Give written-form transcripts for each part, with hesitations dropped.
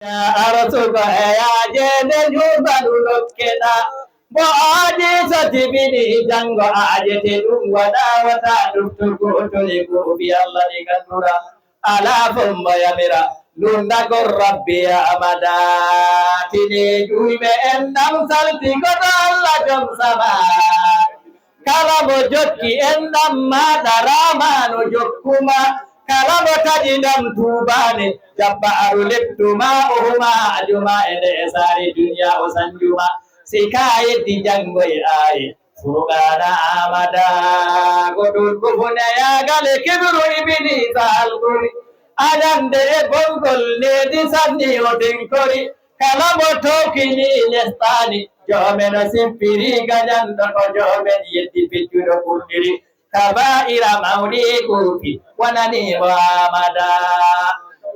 arasuko eyajeɗe jubaɗu lokkena bo aji sotibini jango ajete ɗum waɗawata ɗufturgotole goɓi allah ɗi gandura ala fombo yamira lundagol rabbi amada tine juyɓe en ɗam saltigoɗo allah jom sama kala mo jokki en ɗam maɗa ramano jokkuma kala mo taƴi ɗam tubane jabbaaru lettuma ohuma ajuma ede e sari duniya o sanjuma sika yeddi jango e ayi furqana amada goɗol gofune yagale kibru ibini saalguri ajande e bolgol nedi sanni o denkori kala mo tokini lestani jomen o simpiri gajanɗo ko jomen yeddi peccuɗo ɓurɗiri kaba'ira mawɗi guupi wonani mo amada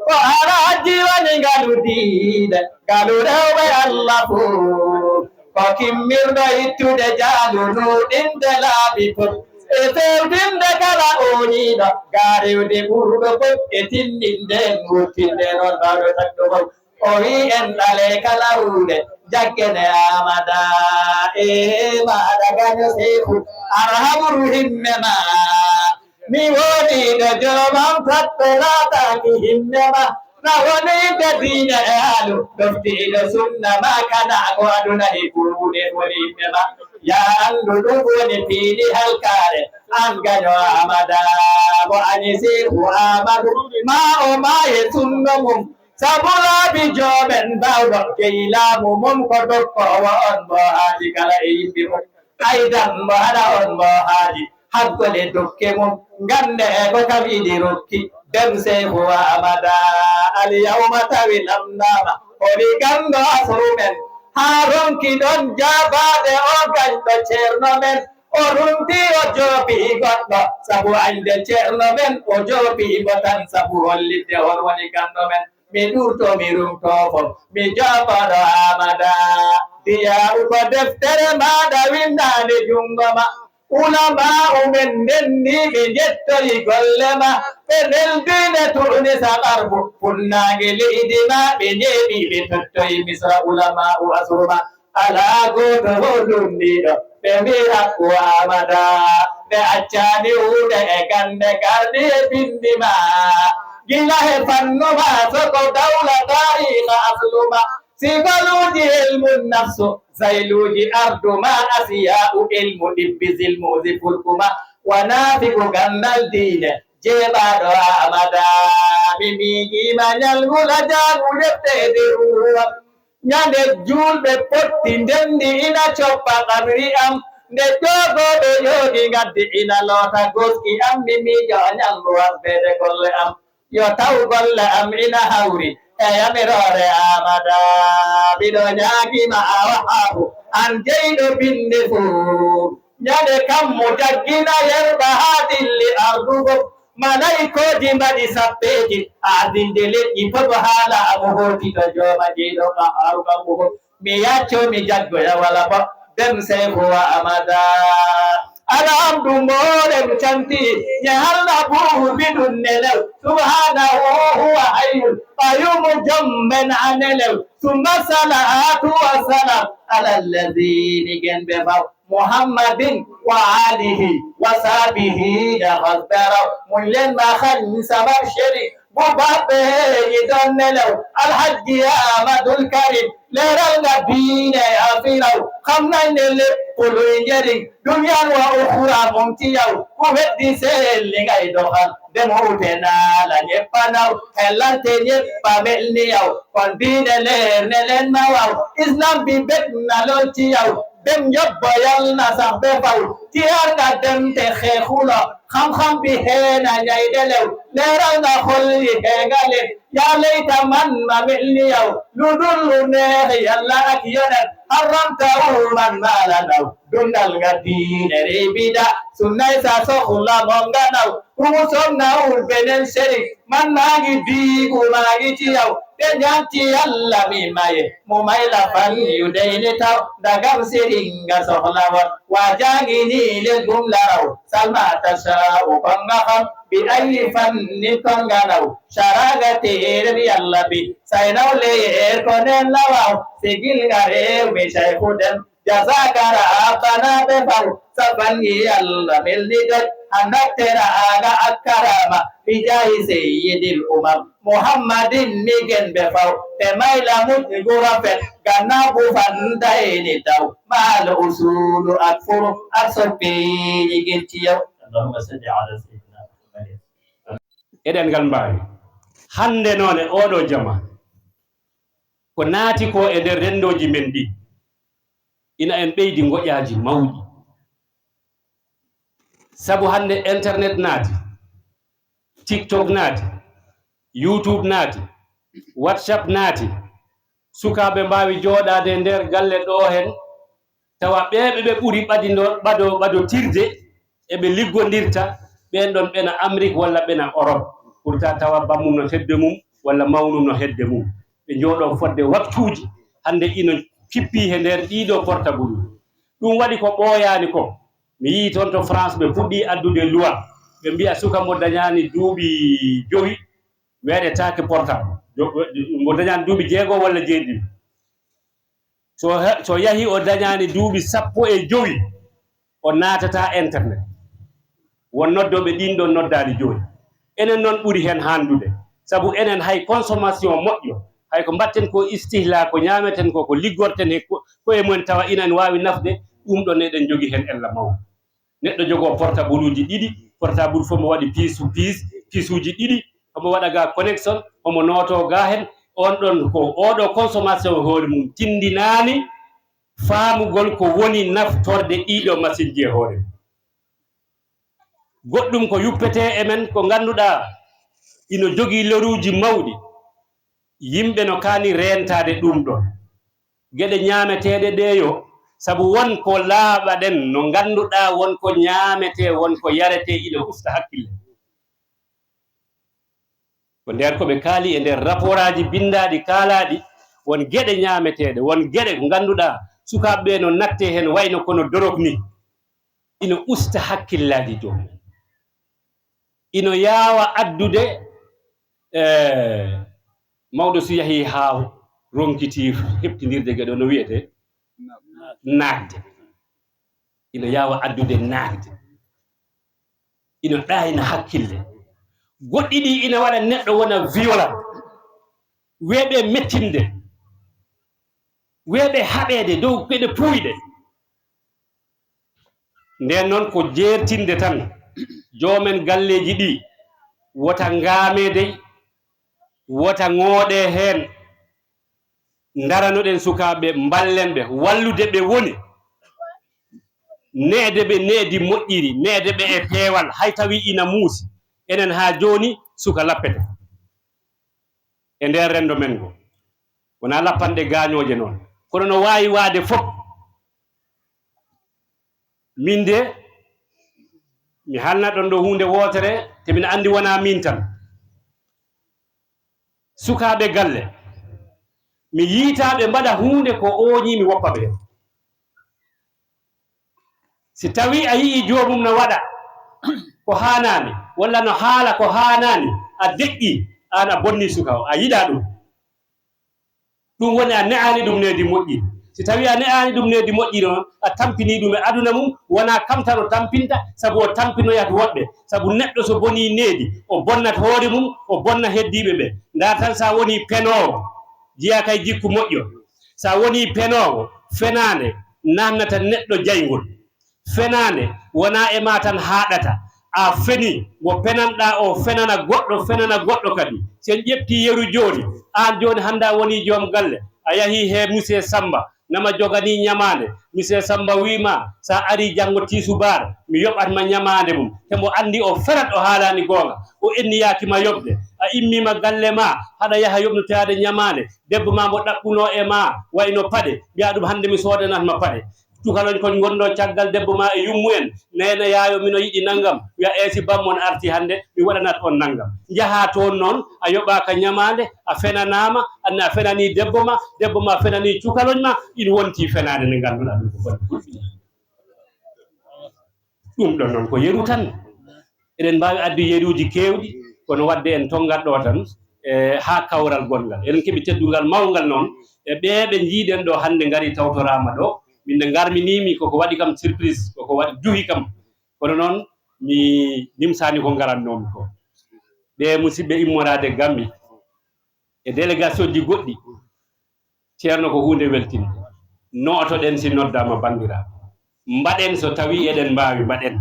ko haraji woni ngalu diine ngalu rewɓe allah fuu ko kimmirɗo ittude jaalu nuɗinde laaɓi fof e fewtinde kala oñiɗo garewde ɓurɗo fof e tinninde guttinde noon mbawɗo tagɗo fof o wi en ɗale kala hunde jaggene amada e maɗa gaño seeku arhamru himme ma mi woniɗo jomam tatɓe laataki himme ma na wonide diine e haalu ɗoftiɗo sunna ma kana ko aduna e ɓurɓuɗe woni himme ma ya andu ɗum woni piiɗi halkare an gaño amada mo ani seeku amadu ma o maye sunno mum sabu laabi joomen bawɗo jeyi laamu mum ko dokkowo on mo haaji kala e yimɓe mum aydan mo haɗa on mo haaji haggole dokke mum gande e ko kawiɗi rokki dem seeku amada alyawma tawi lamnama ori gando asrumen ha ronki ɗon jabade o gañɗo ceerno men o rumti o joopi goɗɗo sabu ande ceerno men o joopi mo tan sabu hollidde on woni gando men mi ɗurto mi rumto fof mi joɓoɗo amada diya uko deftere maɗa windande jungo ma ulama umen ndenni ɓe jettori golle ma ɓe neldine turni sakarbu funnage leydi ma ɓe jeeɓi ɓe tottoyi misra ulama u asruma ala goto ho lumniɗo ɓe mbi hakku amada ɓe accani huude e gande gardi e bindi ma gila he fannuma soko dawla tariha asluma sigaluji ilmu nafsu zailuji ardu ma asiya'u ilmu ɗibbisil musi fulkuma wanafiku gandal diine jeɓaɗo amada mimijima ñalgula jagu deftede ruwa ñande julɓe potti ndendi ina coppa kabri am nde jogoɓe yogi gaddi ina loota goski am mimijo ñallu wasbede golle am yo taw golle am ina hawri e yamirore amada miɗo ñaagima a wahabu an jeyɗo binde fuu ñande kammo jaggina yerɓa ha dilli ardugo malaikoji mbaɗi sappeji ardinde leƴƴi fof haala amo hotito jooma jeyɗo ka harukammo fof mi yacco mi jaggoya wala bo dem seekowa amada alhamdu moɗen canti ñahalna buhu biɗum nelew subhanahu huwa hayyun qayumu jommen anelew summa salatu wa salam ala alladhini genɓe faw muhammadin wa alihi wa sahbihi yahasberaw mullen ma han samar sheri bubaɓe yiɗon nelew alhaji amadul karim leral nga diine afiraw xam nañ ne lépp luy njëriñ duniyaan wa uxura moom ci yow ku weddi seel li ngay doxal dem wuute naa la ñëpp a naw xelante ñëpp a mel ni yow kon diine leer ne leen ma waaw islam bi bég na lool ci yow dem yóbbo yal na sax be faw ci yar nga dem te xeexulo xam-xam bi xeena ñay delew leeral nga xol yi xeengale yaa layta man ma mel ni yow lu dul lu neex yàlla ak yonent haramta man mala naw dundal nga diine rey bida sunnay sa soxla moom nga naw kumu som nawul beneen sëriñ man maa ngi diigu maa ngi ci yow te ñaan ci yàlla mi maye mu may la fan yu dey ni taw ndagam sëriñ nga soxla woon waa jangi nii le gum la raw salma tasha u kon nga xam بأي فن تنغنو شراغتير يلا بي سينو لير كونن لواو سيجل غريو مشايخودن جزاك ربنا بفو سبني يلا ملدد أنك تراغا أكرama بجاه سيد الأمم محمد نيجن بفو تمايلا مجغرفت غنابو فندين تو ما الأصول أكفر أكثر بيجي تيو اللهم صل على سيدنا محمد eɗen ngal mbawi hande noon e oɗo jama ko naati ko e nder rendoji men ɗi ina en ɓeydi goƴaji mawɗi sabu hande internet naati tiktok naati youtube naati whatsapp naati sukaɓe mbawi joɗade nder galle ɗo hen tawa ɓeɓe ɓe ɓuuri ɓado tirde eɓe liggodirta ɓen ɗon ɓena Amérique walla ɓena Europe pourtant tawa bammum no hedde mum walla mawnum no hedde mum ɓe jooɗo fodde waktuji hande ino kippi he nder ɗiɗo portable ɗum waɗi ko ɓooyani ko mi yii toon to France ɓe puɗɗi addude loi ɓe mbiya suka mo dañani duuɓi 5 weɗetake portable mo dañani duuɓi 6 walla 7 so yahi o dañani duuɓi 15 o natata internet won noddoɓe ɗin ɗon noddali joni enen noon ɓuri hen handude sabu enen hay consommation moƴƴo hay ko mbatten ko istihla ko ñameten ko ko liggorten e koye mumen tawa inen wawi nafde ɗum ɗon eɗen jogui hen ella mawɗo neɗɗo jogo portable uji 2 portable fof mo waɗi piisuji 2 omo waɗa ga connexion omo noto ga hen on ɗon ko oɗo consommation hoore mum tindinani faamugol ko woni naftorde ɗiɗo machine ji e hoore goɗɗum ko yuppete emen ko ganduɗa ino jogii loruji mawɗi yimɓe no kaani rentade ɗum ɗon geɗe ñaameteɗe ɗe yo sabu won ko laaɓaɗen no ganduɗa won ko ñaamete won ko yarete ina usta hakkille ko nder koɓe kaali e nder rapport aji bindaɗi kaalaɗi won geɗe ñaameteɗe won geɗe ko ganduɗa sukaɓeɓe no natte hen wayno kono dorog ni ina usta hakkillaji dow ino yaawa addude mawɗo so yahi ha ronkiti heɓtidirde geɗo no wiyete naagde ino yaawa addude naagde ino ɗayna hakkille goɗɗi ɗi ina waɗa neɗɗo wona violent weeɓe mettinde weeɓe haɓede dow keɗe puyɗe nden noon ko jertinde tan jomen galleji ɗi wota ngaamede wota ngooɗe hen daranoɗen sukaɓe ballen ɓe wallude ɓe woni neede ɓe needi moƴƴiri neede ɓe e peewal hay tawi ina muusi enen ha joni suka lappete e nder rendo men go wona lappanɗe gañoje noon kono no wawi waade fof min de mi halna ɗon ɗo hunde wotere te min andi wona min tan sukaɓe galle mi yiitaɓe mbaɗa hunde ko oñi mi woppa ɓe si tawi a yii jomum no waɗa ko hanani walla no haala ko hanani a deƴƴi an a bonni suka o a yiɗa ɗum woni a ne'ani ɗum nedi moƴƴiri si tawi a ne'ani ɗum nedi moƴƴiri on a tampini ɗum e aduna mum wona kam tan o tampinta sabu o tampinoyat woɗɓe sabu neɗɗo so boni needi o bonnat hoore mum o bonna heddiɓe ɓe nda tan sa woni penowo jiya kay jikku moƴƴo sa woni penowo fenade nannata neɗɗo jaygol fenade wona e ma tan haɗata a feni mo penanɗa o fenana goɗɗo kadi sen ƴetti yeru joni an joni handa woni joom galle a yahi he monsieur Samba nama jogani ñamande monsieur Samba wima sa ari janggo tisubara mi yoɓatma ñamande mum temo andi o ferat o haalani gonga o enniyakima yoɓde a immima galle ma haɗa yaha yoɓnotade ñamande debbo ma mo ɗaɓɓuno e ma wayno paɗe mbiya ɗum hande mi sodanatma paɗe tukaloñ koñ gonɗo caggal debbo ma e yummu en nene yaayo mino yiɗi naggam wiya esi bammon arti hande mi waɗanat on naggam jaha toon noon a yoɓaka ñamande a fenanama anne a fenani debbo ma fenani cukaloñ ma ina wonti fenade nde ganduɗa ɗum ko bonni ɗum ɗon noon ko yeru tan eɗen mbawi addu yeruji kewɗi kono wadde en tongat ɗo tan ha kawral gongal eɗen keeɓi teddugal mawgal noon e ɓeɓe jiiɗen ɗo hande ngari tawtorama ɗo min nde garminimi koko waɗi kam surprise koko waɗi juhi kam kono noon mi nimsani ko garannomi ko ɓe musidɓe immorade Gambie e délégation ji goɗɗi ceerno ko hunde weltinde nootoɗen si noddama bandiraɓe mbaɗen so tawi eɗen mbawi mbaɗen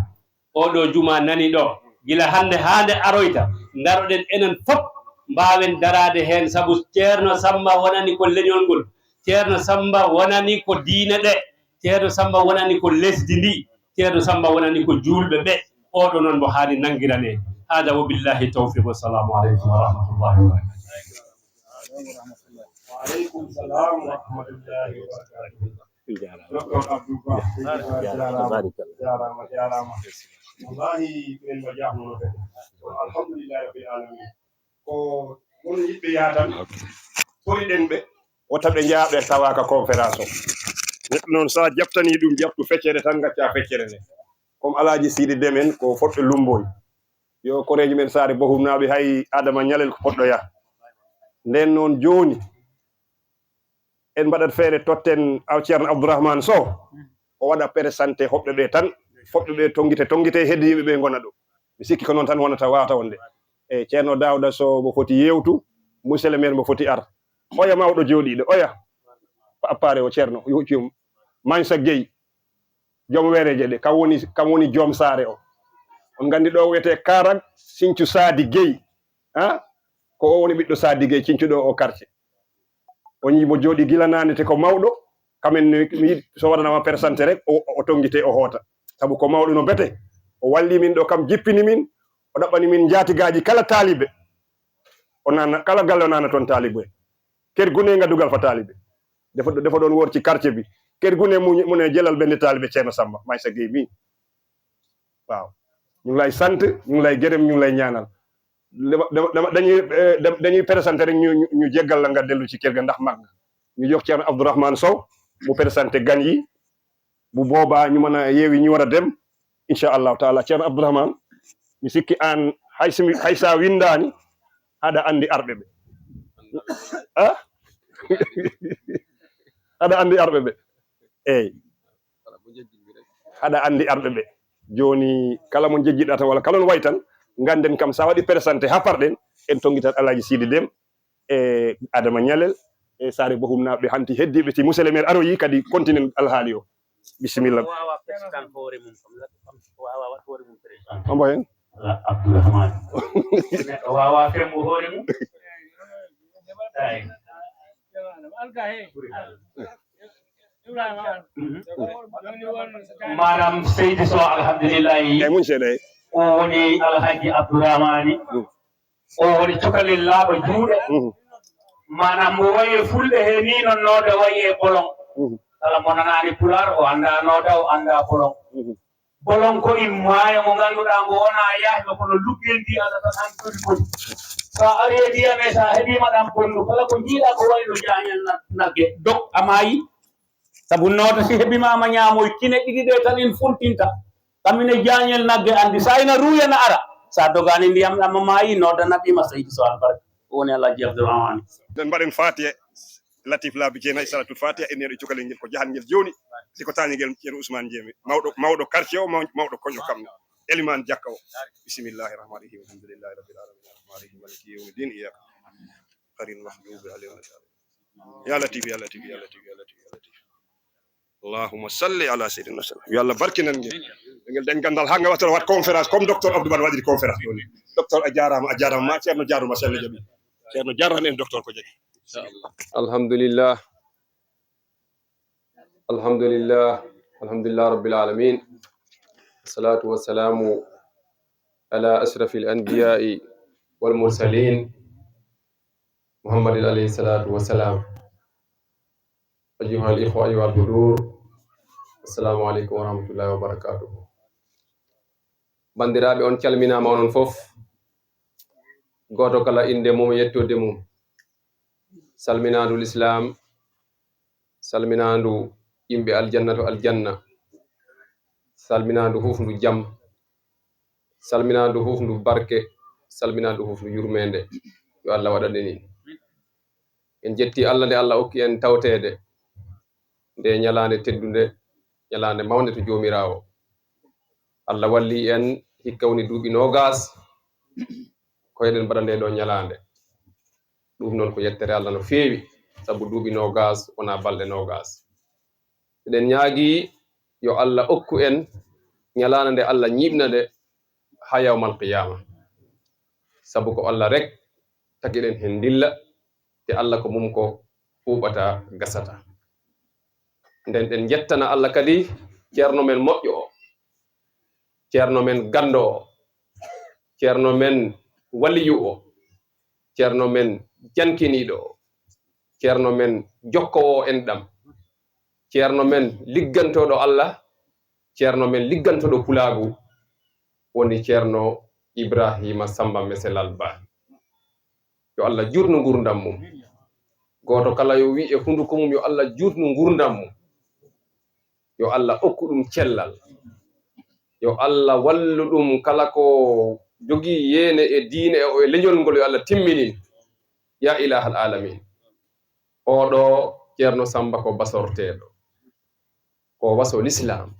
oɗo juma nani ɗo gila hande hande aroyta daroɗen enen fof mbawen darade hen saabu ceerno Samba wonani ko leñol ngol ceerno Samba wonani ko diine ɗe ceerno Samba wonani ko lesdi ndi ceerno Samba wonani ko julɓe ɓe oɗo noon mo haani nangirane hada wa billahi tawfiq wassalamu aleykum wa rahmatullahi wa barakatuh وعليكم السلام ورحمة الله وبركاته. دكتور عبد الوهاب جارama wallahi min mo jahmuno kadi alhamdulillahi rabbil alamin ko won yiɓɓe yatan toriɗen ɓe wota ɓe jaaɓe tawaka conférence o neɗɗo noon sa jaftani ɗum jaftu feccere tan gacca feccere nde comme alaji Sidy Déme ko foɗɗo lumboy yo koreji men saare bohumnaɓe hay Adama Ñalel ko poɗɗo yaha nden noon joni en mbaɗat feere totten ceerno Abdourahmane Sow o waɗa présenté hoɓɓe ɓe tan foɓɓe ɓe tongite heddi yimɓe ɓe gona ɗo mi sikki ko noon tan wonata wata wonde e ceerno Dawda Sow mo foti yewtu monsieur le maire mo foti ar oya mawɗo jooɗiɗo oya appare o ceerno huccum Mansa Gueye joom wereje ɗe kam woni joom saare o on gandi ɗo wiyete Karag Sinthiou Sadi Gueye ha ko o woni ɓiɗɗo Sadi Gueye cincuɗo o quartier on yimo jooɗi gila nane te ko mawɗo kamen mi yiɗi so waɗanama présenté rek o tongite o hoota saabu ko mawɗo no bete o walli min ɗo kam jippini min o ɗaɓɓani min jaatigaji kala taaliɓe o nana kala galle o nana toon taaliɓe kergune gaddugal fa taaliɓe defa ɗon worci quartier bi kergune mune jelal ɓende taaliɓe ceerno Samba Maysa Gueye mi waaw ñu ngi lay sant ñu ngi lay gërëm ñu ngi lay ñaanal dañuy présenté rek ñu jéggal la nga dellu ci kër ga ndax mag ñu jox ceerno Abdourahmane Sow mu présenté gan yi bu boobaa ñu mën a yeewi ñu war a dem inchallahu taala ceerno Abdourahmane mi sikki an hay sa windani aɗa andi arɓe ɓe a aɗa andi arɓe ɓe eyyi aɗa andi arɓe ɓe joni kala mo jejjiɗa tan walla kala no way tan ganden kam sa waɗi présenté haparɗen en tonguitat alaji Sidy Déme e Adama Ñalel e saare bohumnaɓe hanti heddiɓe ti monsieur le maire aroyi kadi continue alhaali o bisimilla ombo hen Abdourahmane o wawa fembo hoore mum manam Seydi Sow alhamdulillahi e mun seeɗa e o woni alhaji Abdourahmane o woni cukalel laaɓa juuɗe manam mo wayi e fulɓe he ni non nooda wayi e bolon kala mo nanani pular o anda nooda o anda bolon bolon ko in maayo mo ganduɗa ngo wona yahɓe kono luggel ndi ala tan han tori koni sa ari e ndiyame sa heɓima ɗam bonnu kala ko jiiɗa ko wayno jañel nagge dok a maayi sabu nooda si heɓimama ñaamoy kine ɗiɗi ɗe tan in funtinta kamine jañel nagge andi sa ina ruyana ara sa dogani ndiyam ɗam a maayi nooda naɓima Seydi Sow albarka o woni Alhaji Abdourahmane den mbaɗen fatiha Latif laabi jeenayi salatul fatiha e neɗo cukalel ngel ko jahangel joni siko tañiguel ceerno Ousmane Diémé mawɗo quartier o mawɗo koño kamne Elimane Diakka o bisimillahi rahmani rahim alhamdulillahi rabbil alamin arrahmani rahim maliki yawmiddin iyyaka qarin mahdubi alayhim ya latif ya latif ya latif ya latif ya latif allahumma salli ala sayyidina sallam yo Allah barkinan ngel dañ gandal ha nga wattata wat conférence comme docteur Abdou Bane waɗiri conférence ɗoni docteur a jarama ma ceerno jaruma selle jaɓi ceerno jarran en docteur ko jagi alhamdulillah alhamdulillah rabbil alamin salatu wassalamu ala ashrafil anbiya'i wal mursalin muhammadin alayhi salatu wassalam ayyuhal ikhwa ayyuhal hudur assalamu aleykum wa rahmatullahi wa barakatuh bandiraɓe on calminama onon fof goto kala inde mum yettode mum salminandu l'islam salminandu yimɓe aljanna to aljanna salminandu hufndu jam salminandu fof ndu barke salminandu fof ndu yurmede yo Allah waɗane ni en jetti Allah nde Allah hokki en tawtede nde ñalande teddunde ñalande mawde to jomirawo Allah walli en hikka woni duuɓi nogas ko eɗen mbaɗa nde ɗo ñalande ɗum noon ko yettere Allah no feewi sabu duuɓi nogas wona balɗe nogas eɗen ñaagi yo Allah hokku en ñalande nde Allah ñiɓna nde ha yawmal qiyama sabu ko Allah rek tagiɗen hen dilla te Allah ko mum ko ɓuɓata gasata nden ɗen jettana Allah kadi ceerno men moƴƴo o ceerno men gando o ceerno men waliyu o ceerno men jankiniɗo o ceerno men jokkowo enɗam ceerno men liggantoɗo Allah ceerno men liggantoɗo pulagu woni ceerno Ibrahima Samba Meselal Ba yo Allah jurnu gurdam mum goto kala yo wi e hunduko mum yo Allah jurnu gurdam mum yo Allah hokku ɗum cellal yo Allah wallu ɗum kala ko jogi yene e diine o e leñol ngol yo Allah timminin ya ilahal alamin oɗo ceerno Samba ko basorteɗo ko waso l'islam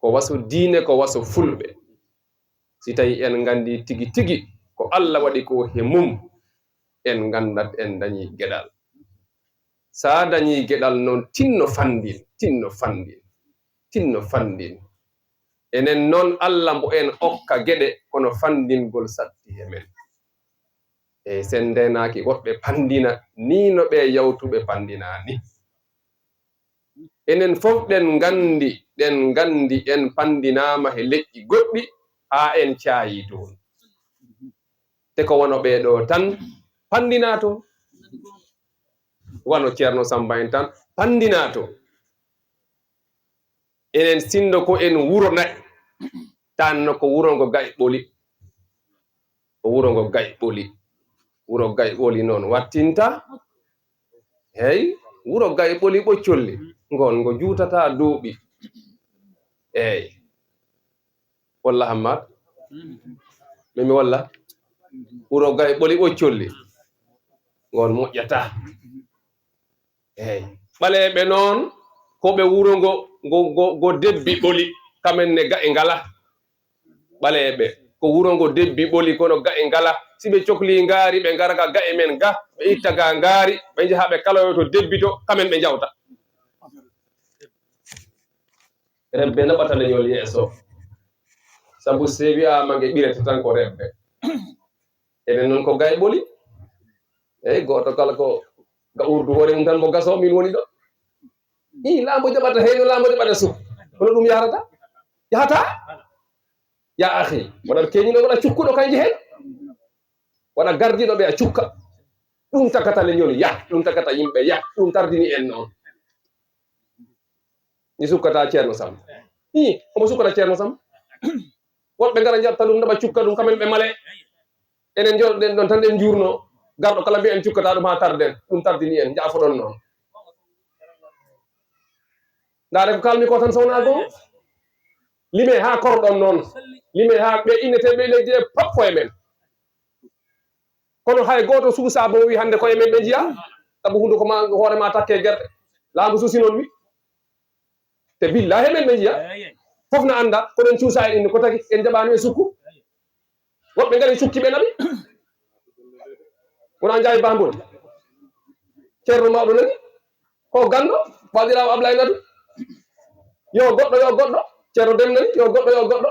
ko waso diine ko waso fulɓe si tawi en gandi tigi tigi ko Allah waɗi ko he mum en gandat en dañi geɗal sa dañi geɗal noon tinno fandin enen noon Allah mbo en okka geɗe kono fandingol satti he men e sen ndenaki woɓɓe pandina ni no ɓe yawtuɓe pandinani enen fof ɗen gandi en pandinama he leƴƴi goɗɗi ha en caayi toon te ko wono ɓeɗo tan pandina toon wano ceerno Samba en tan pandina toon enen sindo ko en wuro nayi tanno ko wuro ngo gayi ɓoli ko wuro ngo gayi ɓoli wuro gayi ɓoli noon wattinta hey wuro gayi ɓoli ɓoccolli ngon ngo juutata duuɓi eyi walla Hammad mimi walla wuro gayi ɓoli ɓoccolli ngon moƴƴata eyi ɓaleɓe noon koɓe wuro ngo debbi ɓoli kamen ne ga e ngala ɓaleɓe ko wuro ngo debbi ɓoli kono ga e ngala si ɓe cohli ngaari ɓe ngaraga ga e men ga ɓe itta ga ngaari ɓe jaha ɓe kaloyo to debbi to kamen ɓe jawta rebbe naɓata leñol yeeso sabu se wi'ama nge ɓirete tan ko rebbe enen noon ko gay ɓoli eyi goto kala ko ga urdu hoore mum tan mo gaso min woni ɗo i laambo jaɓata heyno laambo jaɓata suh hono ɗum yahata ya ahi waɗa keñino waɗa cukkuɗo kanji hen waɗa gardino ɓe a cukka ɗum takata leñol yah ɗum takata yimɓe yah ɗum tardini en noon ni sukkata ceerno Samba i omo sukkata ceerno Samba woɓɓe ngara jaɓta ɗum naɓa cukka ɗum kamen ɓe male enen joɗoɗen ɗon tan ɗen jurno garɗo kala mbi en cukkata ɗum ha tarden ɗum tardini en jaafoɗon noon ndaare ko kalmi ko tan sowna goo lime ha korɗon noon lime ha ɓe inneteɓe leydi e pappo e men kono hay goto suusa bo wi hande koye men ɓe jiya sabu hunduko ma hoorema takke guerɗe laamu suusi noon wi te billahi men ɓe jiya fof no anda koɗen cuusa en inde ko tagi en jaɓani e sukku woɓɓe ngari cukki ɓe naɓi wona jaawi bambol ceerno mawɗo nani ko gando waɗirawo Ablaye Nadu yo goɗɗo ceerno Dem nani yo goɗɗo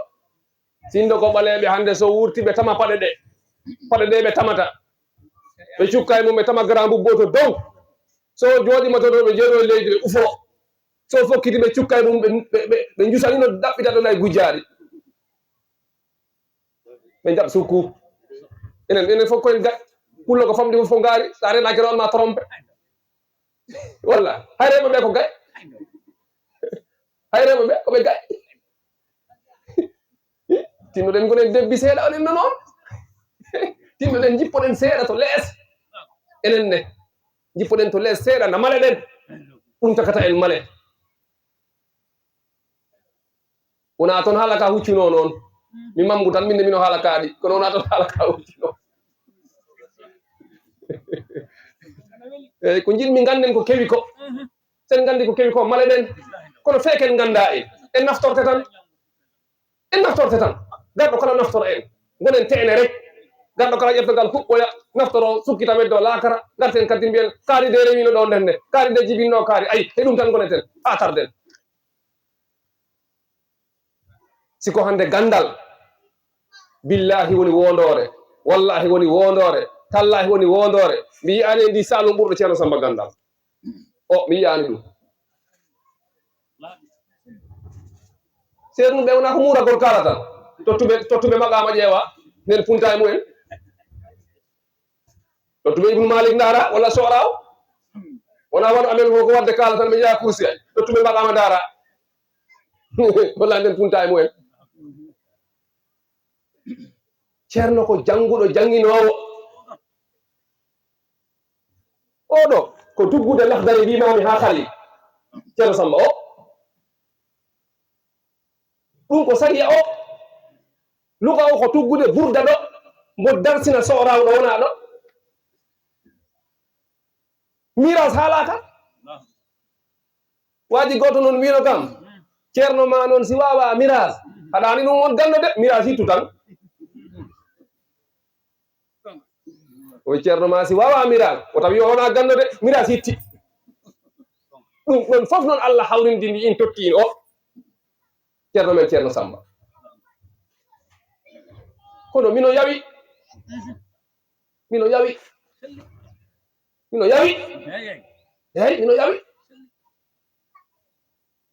sindo ko ɓaleɓe hande so wurti ɓe tama paɗe ɗe ɓe tamata ɓe cukka e mum ɓe tama grand bubbo to dow so jooɗima to ɗo ɓe jeeɗo e leydi ɓe ufo so fokkiti ɓe cukka e mum ɓe jusanino ɗaɓɓita ɗon ay gujjaari ɓe jaɓ sukku enen fof koyen ga pullo ko famɗi fof ko ngaari sa renaki on ma trompe walla hay reɓe ɓe ko gay hay reɓe ɓe koɓe gay tinnoɗen gonen debbi seeɗa onen no noon tinnoɗen jippoɗen seeɗa to lees enen ne jippoɗen to lees seeɗa na male ɗen ɗum takata en male wona toon haala ka huccunoo noon mi mambu tan minne mino haala kaaɗi kono wona tan haala ka wurtino eyyi ko jinmi ganden ko kewi ko sen gandi ko kewi ko male ɗen kono feeken ganda en naftorte tan garɗo kala naftoro en gonen teene rek garɗo kala ƴeftogal huɓɓoya naftoro sukkita meddo laakara garten kadi mbiyen kaari de rewino ɗo nden ne kaari de jibinno kaari ayi e ɗum tan goneten ha tarden siko hande gandal billahi woni wondore wallahi woni wondore tallahi woni wondore mi yiyani ndi salum ɓurɗo ceerno Samba gandal o mi yiyani ɗum seeɗum ɓe wona ko muuragol kala tan tottuɓe maqama ƴeewa nden punta e mumen tottuɓe Ibnu Malik ndara walla soraw wona waɗo amen ko wadde kala tan ɓe jeeya kursi ay tottuɓe maqama ndara walla nden punta e mumen ceerno ko jannguɗo janginowo oɗo ko duggude lahdari wimami ha kali ceerno Samba o ɗum ko sariya o luka o ko tuggude burda ɗo mbo darsina sorawɗo wona ɗo miras haalaka waji goto noon wino kam ceerno ma noon si wawa miras haɗani ɗum on gando de miras hittu tan o ceerno ma si wawa miras o tawi wona gando de miras hitti ɗum ɗon fof noon Allah hawrindini in tokki o ceerno men ceerno Samba kono mino yawi eyyi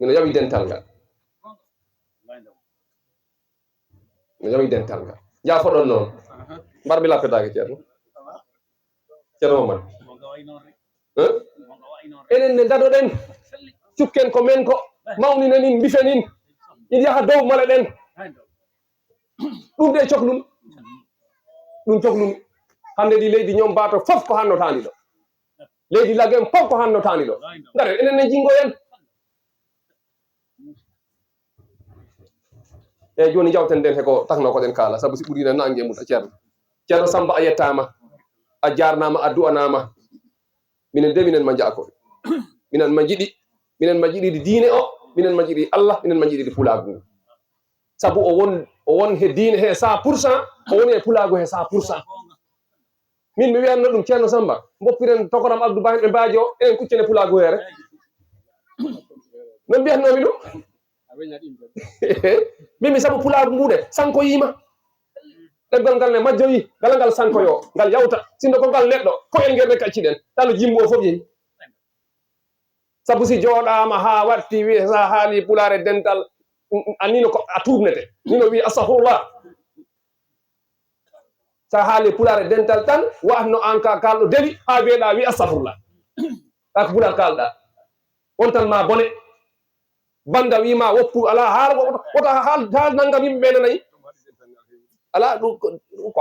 mino yawi dental ngal jaafoɗon noon mbar mi lappetake ceerno Mamad enen ne dadoɗen cukken ko men ko mawninen in bifenin in yaha dow mala ɗen ɗum de cohlum hande ɗi leydi ñoom mbato fof ko hannotandi ɗo leydi laguen fof ko hannotandi ɗo ngare enen ne jingoyen eyyi joni jawten nden heko takno koɗen kaala saabu si ɓurina nangue muta ceerno Samba a yettama a jarnama a du'anama minen de minen ma jaako minen ma jiɗiɗi diine o minen ma jiɗi Allah minen ma jiɗiɗi pulagu ngu saabu o won he diine he 100% o woni e pulagu he 100%. min mi wiyanno ɗum ceerno Samba boppiren tokoram Abdou Ba ɓe mbaji o enen kuccene pulagu here non mbiyatnomi ɗum mimi saabu pulagu mbuɗe sanko yima ɗemgal ngal ne majjoyi ngala ngal sankoyo ngal yawta sindo ko ngal neɗɗo koyen ngel ɓe kacciɗen tano jimmu o fof yehi saabu si joɗama ha watti wi sa haali pulare dental anino ko a tubnete nino wi astahfirullah sa haali pulare dental tan watno an ka kalɗo deli ha wiyeɗa wi astahfirullah kako pular kalɗa on tan ma bone banda wima woppu ala haal wota haal naggam yimɓe ɓe nanayi ala ɗum ko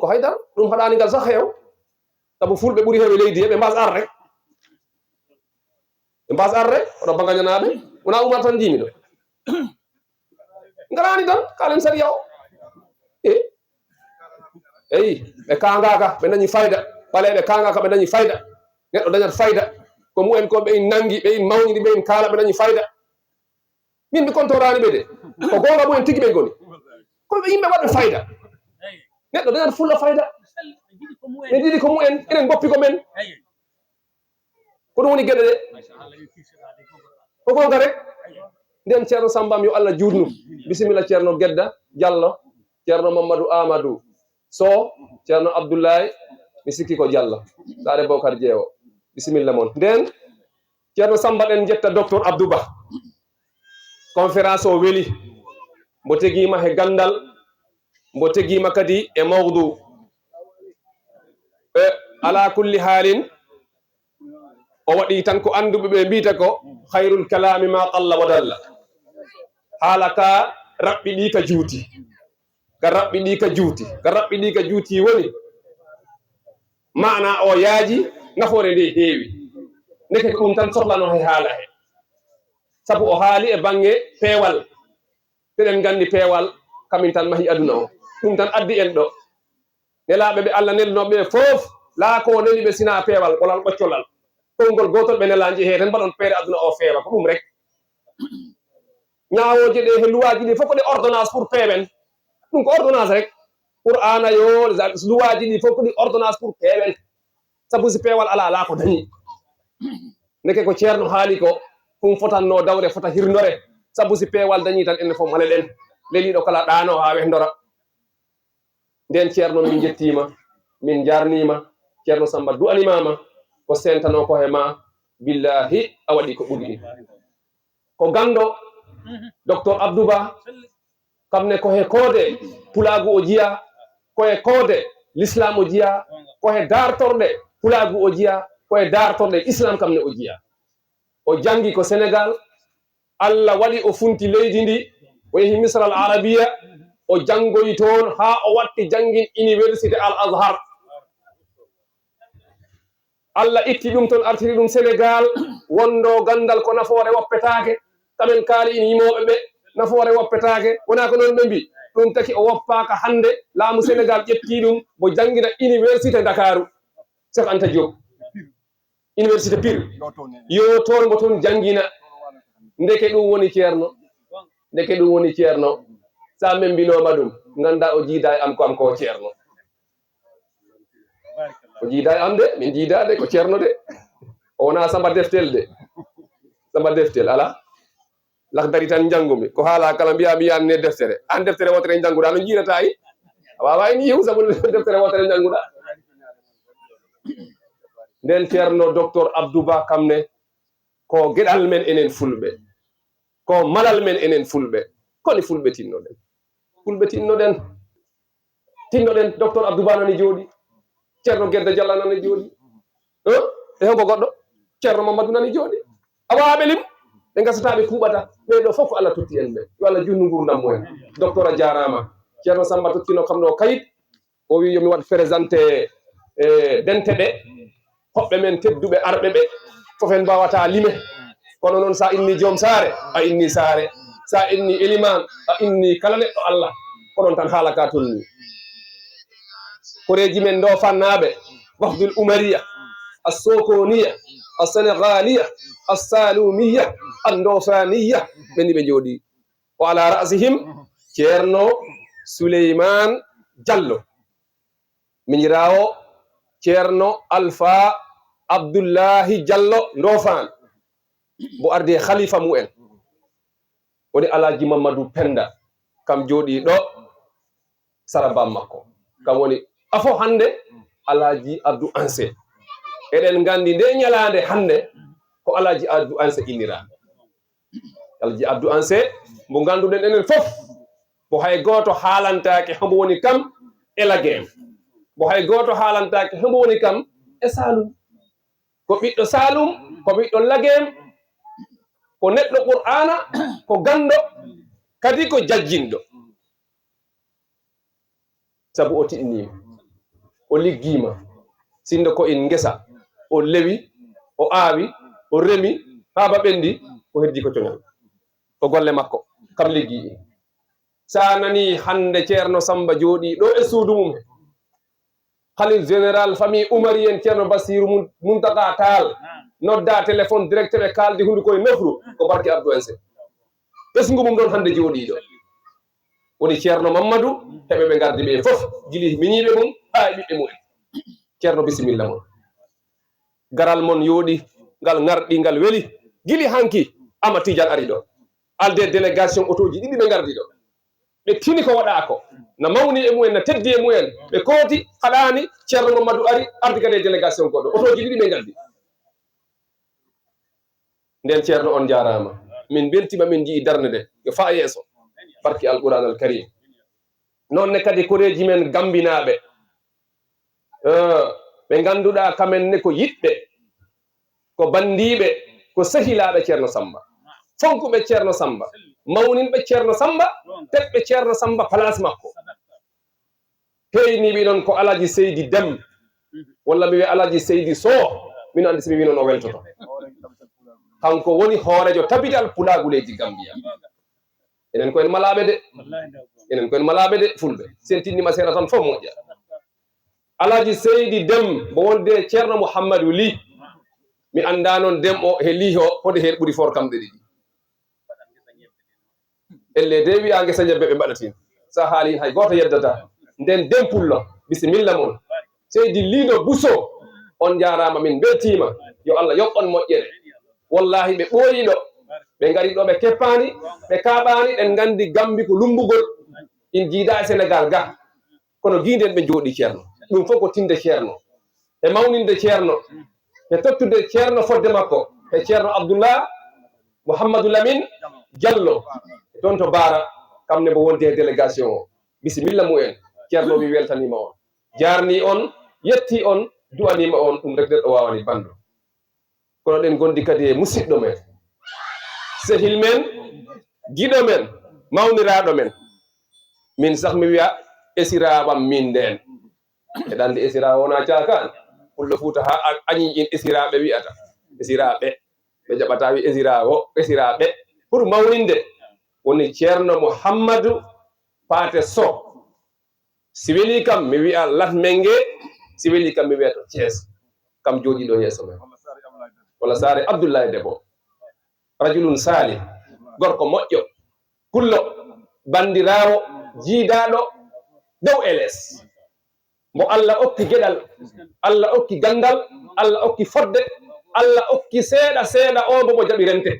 haydara ɗum haɗani ngal sak heew saabu fulɓe ɓuuri heewe leydi he ɓe mbas arre oɗo bagañanaɓe wona umar tan jimi ɗo garani tan kalen sariya o eyi ɓe kangaka ɓe dañi fayda ɓaleɓe kangaka ɓe dañi fayda neɗɗo dañat fayda ko mumen ko ɓe in nangi ɓe in mawñidi ɓe in kaala ɓe dañi fayda min mi kontorani ɓe de ko gonga mumen tigui ɓe goni koɓe yimɓe waɗɓe fayda neɗɗo dañat fulla fayda ɓe jiɗi ko mumen enen goppi ko men ko ɗum woni gueɗe ɗe ko gonga rek nden ceerno Sambam yo Allah juutnu bisimilla ceerno Gedda Diallo ceerno Mamadou Amadou Sow ceerno Abdoulaye mi sikki ko Diallo saare Bokar Jeewo bisimilla moon nden ceerno Samba ɗen jetta docteur Abdou Ba conférence o weeli mbo teguima he gandal mbo teguima kadi e mawdu ala kulli haalin o waɗi tan ko anduɓe ɓe mbita ko hayrul kalami ma qalla wa dalla haala ka raɓɓiɗi ka juuti woni mana o yaaji nafoore nde heewi ndeke ko ɗum tan sohlano he haala he sabu o haali e bange peewal teɗen nganndi peewal kamin tan mahi aduna o ɗum tan addi en ɗo nelaaɓe ɓe Allah nelnoɓe ɓe fof laako neli ɓe sina peewal ɓolal ɓoccolal konngol gotol ɓe nelaji he tan mbaɗon peere aduna o feewa ko ɗum rek ñaawooje ɗe he luwaaji ɗi fof ko ɗe ordonnance pour peewen ɗum ko ordonnance rek pour ana yo luwaaji ɗi fof ko ɗi ordonnance pour peewen sabu si peewal ala ala ko dañi ndeke ko ceerno haali ko ɗum fotanno dawre fota hirndore sabu si peewal dañi tan enen fof male ɗen leliiɗo kala ɗaano haa wehndora nden ceerno min jettiima min jarniima ceerno Samba du'animama ko sentano ko he ma billahi a waɗi ko ɓuri ko gando docteur Abdouba kamne ko he koode pulaagu o jiya ko he koode l'islam o jiya ko he dartorɗe pulaagu o jiya ko he dartorɗe islam kamne o jiya o jangi ko Sénégal Allah waɗi o funti leydi ndi o yehi misra al arabia o jangoyi toon haa o watti jangin université al azhar Allah itti ɗum toon artiri ɗum Sénégal wondo gandal ko nafoore woppetaake kamen kaali in yimooɓe ɓe nafoore woppetaake wona ko noon ɓe mbi ɗum taki o woppaaka hannde laamu Sénégal ƴettii ɗum mo janngina université Dakaru Cheikh Anta Diop université Pire yo toon mo toon janngina ndeke ɗum woni ceerno ndeke ɗum woni ceerno sa membinooma ɗum ngannda o jiida e am ko am ko ceerno o jiida e am de min jiidaade ko ceerno de o wonaa Samba Deftel de Samba Deftel ala lakdari tan janngumi ko haala kala mbiya mi yaanne deftere an deftere wotere jannguɗa no jiirata yi a wawa en yiw sabu deftere wotere jannguɗa nden ceerno docteur Abdouba kamne ko geɗal men enen fulɓe ko malal men enen fulɓe koni fulɓe tinnoɗen docteur Abdouba nani jooɗi ceerno Gedda Diallah nani jooɗi e honko goɗɗo ceerno Mamadou nani jooɗi a wawaɓe lim ɓe gasataɓe kuuɓata ɓeɗo fof ko Allah totti en ɓe yo Allah junnu gurdam mumen docteur a jarama ceerno Samba tottino kam ɗo kayit o wi yomi waɗ présenté dente ɓe hoɓɓe men tedduɓe arɓe ɓe fof en mbawata lime kono noon sa inni joom saare a inni saare sa inni éliman a inni kala neɗɗo Allah ko ɗon tan haala ka tolni koreji men ɗo fannaɓe wafdul umariya assokoniya assénégaliya assalumiya andofaniya ɓenni ɓe jooɗi o ala rasihim ceerno Souleyman Diallo miñirawo ceerno Alpha Abdoullahi Diallo Ndofane bo arde khalifa mu'en woni Alaji Mamadou Penda kam jooɗi ɗo sarabam makko kam woni afo hande Alaji Abdou Anse eɗen gandi nde ñalande hande ko Alaji Abdou Anse innira Alaji Abdou Anse mo ganduɗen enen fof bo hay goto haalantake hombo woni kam e lagem bo hay goto haalantake hombo woni kam e Saloum ko ɓiɗɗo Saloum ko ɓiɗɗo lagem ko neɗɗo Qur'ana ko gando kadi ko jajjinɗo sabu o tiɗnima o liggima sindo ko in ngesa o lewi o aawi o remi haaba ɓendi o heddi ko coñal ko golle makko kam liggi sa nani hande ceerno Samba jooɗi ɗo e suudu mum khalife général famille oumarien ceerno Bassirou Muntaka Tall nodda téléphone direct ɓe kaldi hunde koye nofru ko barke Abdou Anse ɓesgu mum ɗon hande jooɗiɗo woni ceerno Mamadou heɓe ɓe gardi ɓe fof jili miñiɓe mum ha e ɓiɓɓe mumen ceerno bisimilla mon garal mon yooɗi ngal ngarɗi ngal weli gili hanki Ama Tidiane ari ɗo alde délégation autoji ɗiɗi ɓe gardi ɗo ɓe tini ko waɗa ko na mawni e mumen na teddi e mumen ɓe kooti haɗani ceerno Mamadou ari ardi kadi e délégation goɗɗo autoji ɗiɗi ɓe gardi nden ceerno on jarama min beltima min jii darde nde yo fa yeeso barki alquran al karim nonne kadi koreji men gambinaɓe ɓe ganduɗa kamen ne ko yiɗɓe ko bandiɓe ko sehilaɓe ceerno Samba fonkuɓe ceerno Samba mawninɓe ceerno Samba teɓɓe ceerno Samba place makko heyniɓe noon ko Alaji Seydi Dem walla mi wiya Alaji Seydi Sow min andi simi wi noon o weltoto kanko woni hoorejo tabital pulagu leydi Gambia enen ko en malaɓe de enen ko en malaɓe de fulɓe sen tinnima seeɗa tan fof moƴƴa alaji seydi dem mo wonde ceerno mouhammadou ly mi anda noon dem o he ly o hode hen ɓuuri for kamɓe ɗiɗi elle de wiya gesa ñebbe ɓe mbaɗatin sa haali hay goto yeddata nden dem pullo bisimilla mon seydi liɗo buso on jarama min beltima yo Allah yoɓɓon moƴƴere wallahi ɓe ɓooyiɗo ɓe gari ɗo ɓe keppani ɓe kaɓani ɗen gandi gambi ko lumbugol in jiida e Sénégal ga kono guiden ɓe jooɗi ceerno ɗum fof ko tinde ceerno e mawninde ceerno e tottude ceerno fodde makko e ceerno Abdoullah Mouhamadou Lamine Diallo toon to Baara kamne mo wonde e délégation o bisimilla mumen ceerno wi weltanima on jarni on yetti on du'anima on ɗum rek neɗɗo wawani bando kono ɗen gondi kadi e musidɗo men sehil men giɗo men mawniraɗo men min sah mi wiya esiraɓam min nden eɗa andi esira wona cakan Pullo Fuuta ha añi in esiraɓe wiyata esiraɓe ɓe jaɓata wi esirawo esiraɓe pour mawninde woni ceerno Mouhammadou Paté Sow si weli kam mi wiya Latmengue si weli kam mi wiya to Thiès kam jooɗiɗo yeeso men walla Saare Abdoulaye Debo rajulun sali gorko moƴƴo pullo bandirawo jiidaɗo dow e less mo Allah okki geɗal Allah okki gandal Allah okki fodde Allah okki seeɗa seeɗa o mbo mo jaɓi rente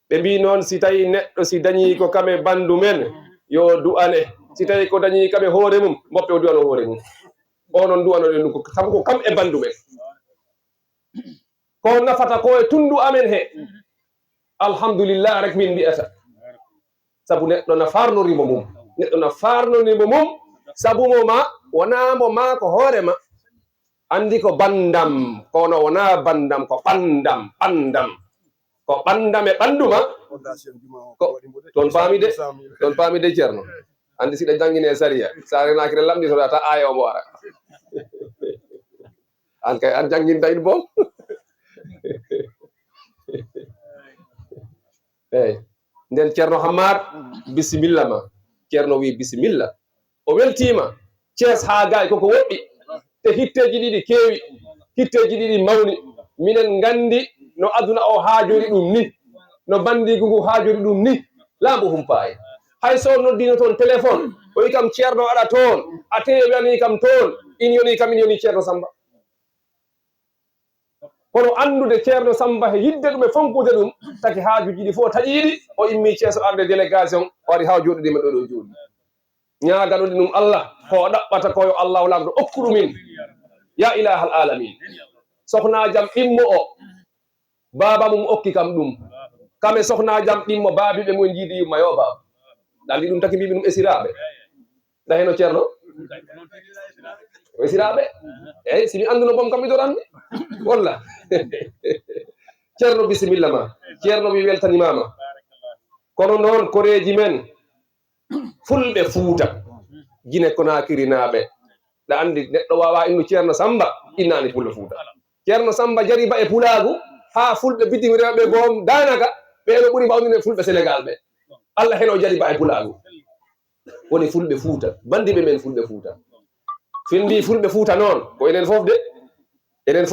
ɓe mbi noon si tawi neɗɗo si dañi ko kame bandu men yo du'ane si tawi ko dañi kame hoore mum moppe o du'ano hoore mum o noon du'anoɗen ɗum sabu ko kam e bandu men ko nafata ko e tundu amen he alhamdulillah rek min mbi'ata sabu neɗɗo na farnorimo mum neɗɗo na farnonimo mum sabu mo ma wona mo ma ko hoorema andi ko bandam kono wona bandam ko ɓandam ɓandam ko ɓandam e ɓanduma ko toon paami de ceerno andi siɗa jangine saria sa renakire lamɗi toɗa ta aya omo ara an kay an janginta in boom eyyi nden ceerno Hammar bisimilla ma ceerno wi bisimilla o weltima Thiès ha gaay koko woɗɗi te hitteji ɗiɗi keewi hitteji ɗiɗi mawni minen gandi no aduna o haajori ɗum ni no bandigu ngu haajori ɗum ni laambo humpayi hay so noddino toon téléphone o wi kam ceerno aɗa toon a tewani kam toon in yoni kam in yoni ceerno Samba kono andude ceerno Samba he yidde ɗum e fonkude ɗum taki haajuji ɗi fof taƴiɗi o immi Thiès o arde délégation o wari ha joɗude men ɗo ɗo jooɗi ñaganude ɗum Allah ko ɗaɓɓata koyo Allah lamɗo okku ɗumin ya ilahal alamin sohnajam ɗimmo o baba mum okki kam ɗum kame sohnajam ɗimmo baabiɓe mum jiidi yumma yo baba ɗandi ɗum taki mbiɓe ɗum esiraɓe ɗa heno ceerno esiraɓe eyyi simi anduno boom kam miɗorandi walla ceerno bisimilla ma ceerno wi weltanimama kono noon koreji men fulɓe Fuuta Guinée Conakry naaɓe ɗa andi neɗɗo wawa innu ceerno Samba innani fulɓe Fuuta ceerno Samba jari ba e pulagu ha fulɓe bitim rewɓe boom danaka ɓeɗo ɓuuri mawnude fulɓe Sénégal ɓe Allah heno jari ba e pulagu woni fulɓe Fuuta bandiɓe men fulɓe Fuuta findi fulɓe Fuuta noon ko enen fof de enen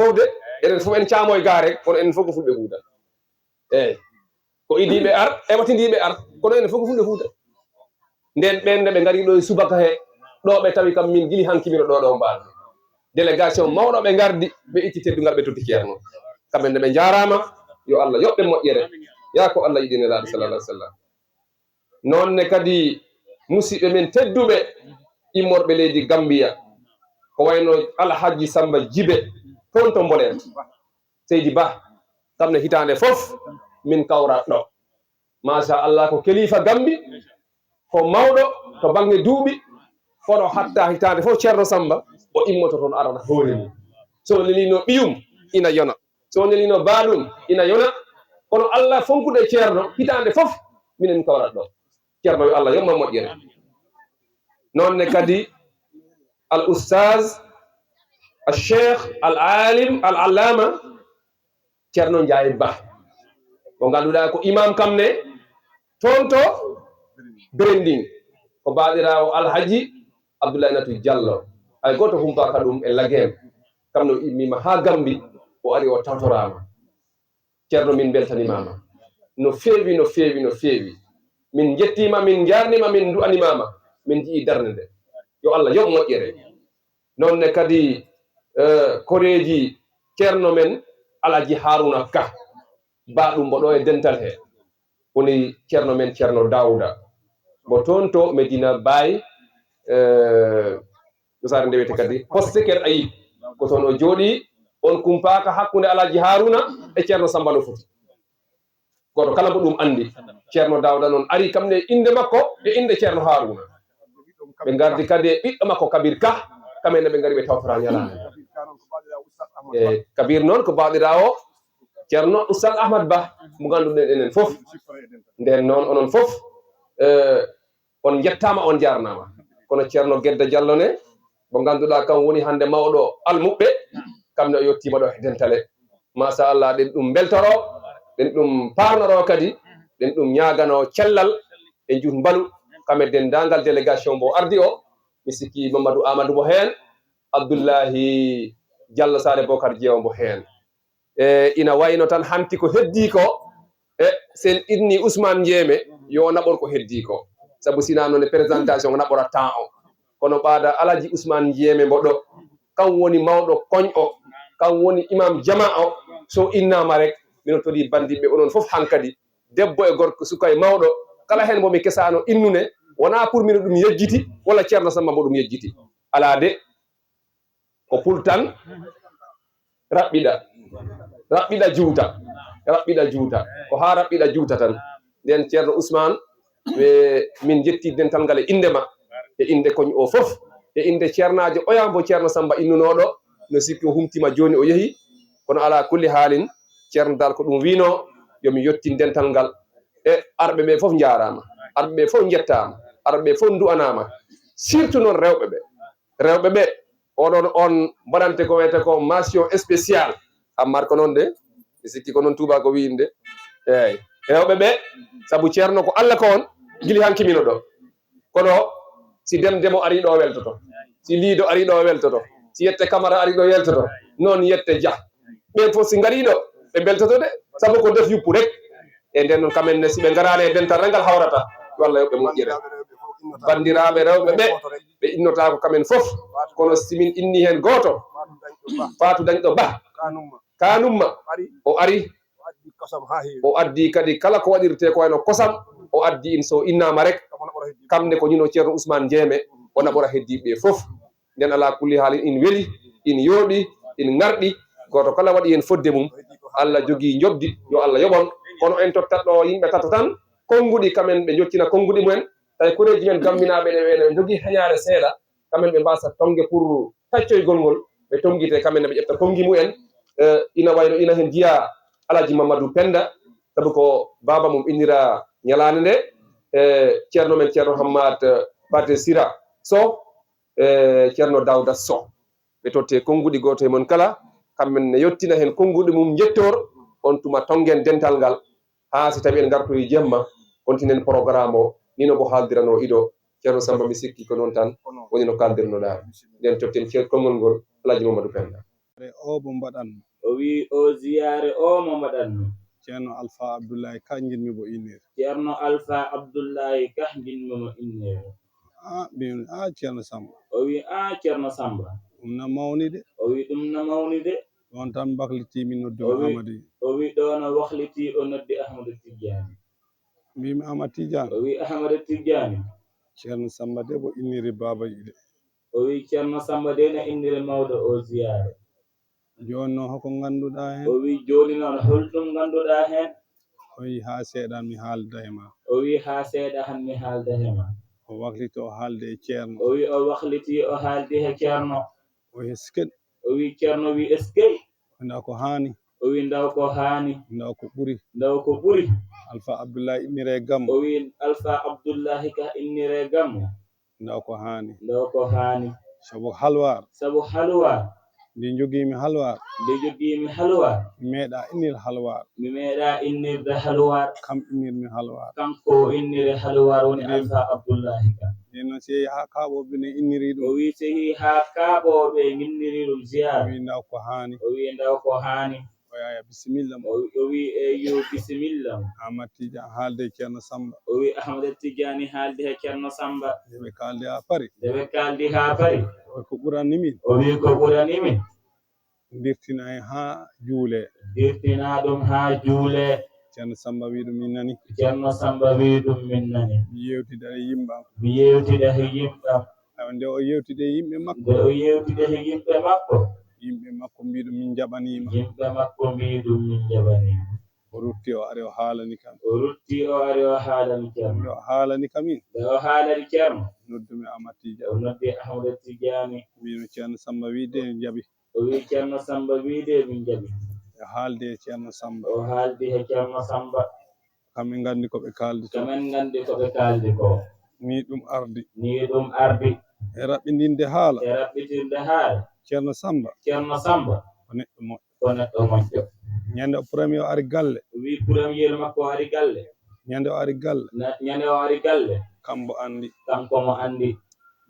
fof en caamoye ga rek kono enen fof ko fulɓe Fuuta eyyi ko idiɓe ar e watindiɓe ar kono enen fof ko fulɓe Fuuta nden ɓenne ɓe ngari ɗo e subaka he ɗo ɓe tawi kam min gili hankimino ɗo mbaɗo délégation mawɗo ɓe gardi ɓe itti teddugal ɓe totti ceerno kamɓe nde ɓe jarama yo Allah yoɓɓe moƴƴere ya ko Allah yiɗi nelaɗo sallallah alih w sallam nonne kadi musidɓe men tedduɓe immorɓe leydi Gambia ko wayno Alhaji Samba Djibe toon to Mbolen Seydi Ba kamne hitande fof min kawrat ɗo machallah ko kelifa Gambi ko mawɗo to bange duuɓi kono hatta hitande fof ceerno Samba o immoto toon arana hoore mum so nelino ɓiyum ina yona so nelino baaɗum ina yona kono Allah fonkude ceerno hitande fof minen kawrat ɗo ceerno yo Allah yomma moƴƴere nonne kadi al oustaz al cheikh al alim al allama ceerno Ndiaye Ba ko ganduɗa ko imam kamne toon to Berending ko baaɗiraawo Alhaji Abdoulaye Natou Diallo hay goto humpaka ɗum e lagem kam no immima ha Gambi o ari o tawtorama ceerno min beltanimama no feewi no feewi no feewi min jettima min jarnima min du'animama min jii darde nde yo Allah yoɓ moƴƴere nonne kadi koreji ceerno men Alaji Haruna Ka baɗum mbo ɗo e dental he woni ceerno men ceerno Dawda mo toon to Medina Baye sare ndewete kadi poste ker ayi ko toon o jooɗi on kumpaka hakkunde Alaji Haruna e ceerno Samba no foti goto kala mo ɗum andi ceerno Dawda noon ari kam ne inde makko e inde ceerno Haruna ɓe gardi kadi e ɓiɗɗo makko Kabir Ka kamenne ɓe gari ɓe tawtora ñalande e Kabir noon ko bawɗira o ceerno Oustaz Ahmad Ba mo ganduɗen enen fof nden noon onon fof on jettama on jarnama kono ceerno Gedda Diallo ne mo ganduɗa kam woni hande mawɗo almuɓɓe kamne o yettima ɗo e dentale machallah ɗen ɗum beltoro ɗen ɗum parnoro kadi ɗen ɗum ñagano cellal e jut mbalu kame dendagal délégation mo ardi o mi sikki Mamadou Amadou mo hen Abdoullahi Diallo Sare Bocar Diewo mo hen e ina wayno tan hanti ko heddi ko e sen inni Ousmane Ndiémé yo naɓor ko heddi ko saabu sina noon e présentation o naɓora temps o kono ɓaada Alaji Ousmane Ndiémé mboɗo kan woni mawɗo koñ o kan woni imam jama o so innama rek mino toɗi bandiɓe onon fof hankadi debbo e gorko suka e mawɗo kala hen momi kesano innune wona pour mino ɗum yejjiti walla ceerno Samba mbo ɗum yejjiti ala de ko pultan raɓɓiɗa juuta ko ha raɓɓiɗa juuta tan nden ceerno Ousmane min jetti dental ngal e indema e inde koñ o fof e inde ceernajo oyambo ceerno Samba innunoɗo no sikki o humtima joni o yeehi kono ala kulli haalin ceerno dal ko ɗum wino yomi yetti dental ngal e arɓe ɓe fof jarama arɓe ɓe fof jettama arɓe ɓe fof du'anama surtout noon rewɓe ɓe oɗon on mbaɗante ko wiyete ko mention spéciale ammar ko noon de mi sikki ko noon tuba ko winde eyyi rewɓe ɓe saabu ceerno ko Allah ko on guili hankimino ɗo kono si Demdemo ari ɗo weltoto si Liido ari ɗo weltoto si Yette Camara ari ɗo yeltoto noon Yette Dia ɓen fof si ngari ɗo ɓe beltoto de saabu ko def yuppu rek e nden noon kamen ne si ɓe garani e dental rangal hawrata yo Allah yoɓɓe moƴƴere bandiraɓe rewɓe ɓe ɓe innotako kamen fof kono simin inni hen goto Fatou Dañɗo Ba kanumma o ari o addi kadi kala ko waɗirte ko wayno kosam o addi in so innama rek kamne ko ñino ceerno Ousmane Ndiémé o naɓora heddiɓe fof nden ala kulli haalin in weeli in yooɗi in garɗi goto kala waɗi hen fodde mum Allah jogui jobdi yo Allah yoɓon kono en tottat ɗo yimɓe tato tan konnguɗi kamen ɓe jottina konnguɗi mumen tawi kureji men gamminaɓe ɗe wene ɓe jogui heñare seeɗa kamen ɓe mbasa tongue pour taccoygol ngol ɓe tonguite kamenne ɓe ƴetta tongi mumen ina wayno ina hen jiya Alaji Mamadou Penda sabu ko baba mum innira ñalande nde ceerno men ceerno Hammad Bate Sira Sow ceerno Dawda Sow ɓe totte konnguɗi goto e mon kala kammen ne yettina hen konnguɗi mum jettor on tuma tonguen dental ngal ha si tawi en gartoyi jemma kontinen programme o nino ko haaldirano iɗo ceerno Samba mi sikki ko noon tan woni no kaldirnoɗa nden totten ceer konngol ngol Alaji Mamadou Penda o mo mbaɗanno o wi o ziyare o mo mbaɗanno ceerno Alpha Abdoulaye Ka jinmi mo innir ceerno Alpha Abdoulaye Ka jinmimo innir min ceerno Samba o wi ceerno Samba ɗum na mawni de o wi ɗum na mawni de ɗon tan baklitimi nodduma Amady o wi ɗo no wahliti o noddi Ahmadou Tidiane mbimi Ahmad Tidiane o wi Ahmadou Tidiane ceerno Samba de mo inniri babaji ɗe o wi ceerno Samba de no inniri mawɗo o ziyare joni noon hoko ganduɗa hen o wi joni noon holɗum ganduɗa hen o wi ha seeɗa mi haalda e ma o wi ha seeɗa han mi haalda e ma o wakliti o haalde e ceerno o wi o wahliti o haaldi he ceerno o hesken o wi ceerno wi eskey nda ko hani o wi ndaw ko hani ndaw ko ɓuuri ndaw ko ɓuuri Alpha Abdoulaye innire gammo o wi Alpha Abdoullahi Ka innire gammo ndaw ko hani ndaw ko hani sabu halwar nde jogiimi halwar nde jogiimi halwar mi meeɗa innir halwar mi meeɗa innirde halwar kam innirmi halwar kanko innire halwar woni alpha abdoullahi ka nden noon so yehi haa kaaɓoɓe ne inniri o ɗum wi sehi haa kaaɓooɓe ginniri ɗum o ziyara wi ndaw ko haani o wi ndaw ko haani o yaya bisimilla mo o wi eyo bisimilla mo Ahmad Tidiane haalde e ceerno Samba o wi ahmada tidiani haaldi he ceerno samba nde ɓe kaaldi haa pari nde ɓe kaaldi haa pari o ko ɓuranni min o wi ko ɓuranimin dirtina en haa juule dirtina ɗum haa juule ceerno Samba wi ɗum min nani ceerno samba wi ɗum min nani mi yewtida e yimɓe am mi yewtida he yimɓe am awa nde o yewtide e yimɓe makko nde o yewtida he yimɓe makko yimɓe makko mbi ɗum min jaɓanima yimɓe makko mbi ɗum min jaɓanima o rutti o ari o haalani kam o rutti o ari o haalani ceerno nde o haalani kamin nde o haalani ceerno noddumi Ahmad o Tidiane noddi ahmada tidiani mbino ceerno Samba wiide en jaɓi o wi ceerno samba wiide min jaɓi e haalde e ceerno Samba o haaldi he ceerno samba kamɓe nganndi ko ɓe kaaldi to kamen nganndi ko ɓe kaaldi ko ni ɗum ardi ni ɗum ardi e raɓɓindinde haala e raɓɓitirde haala ceerno Samba ceerno samba ko neɗɗo moƴƴo ko neɗɗo moƴƴo ñande o premier o ari galle o wi premier makko o ari galle ñande o ari galle ñande o ari galle kambo anndi kanko mo anndi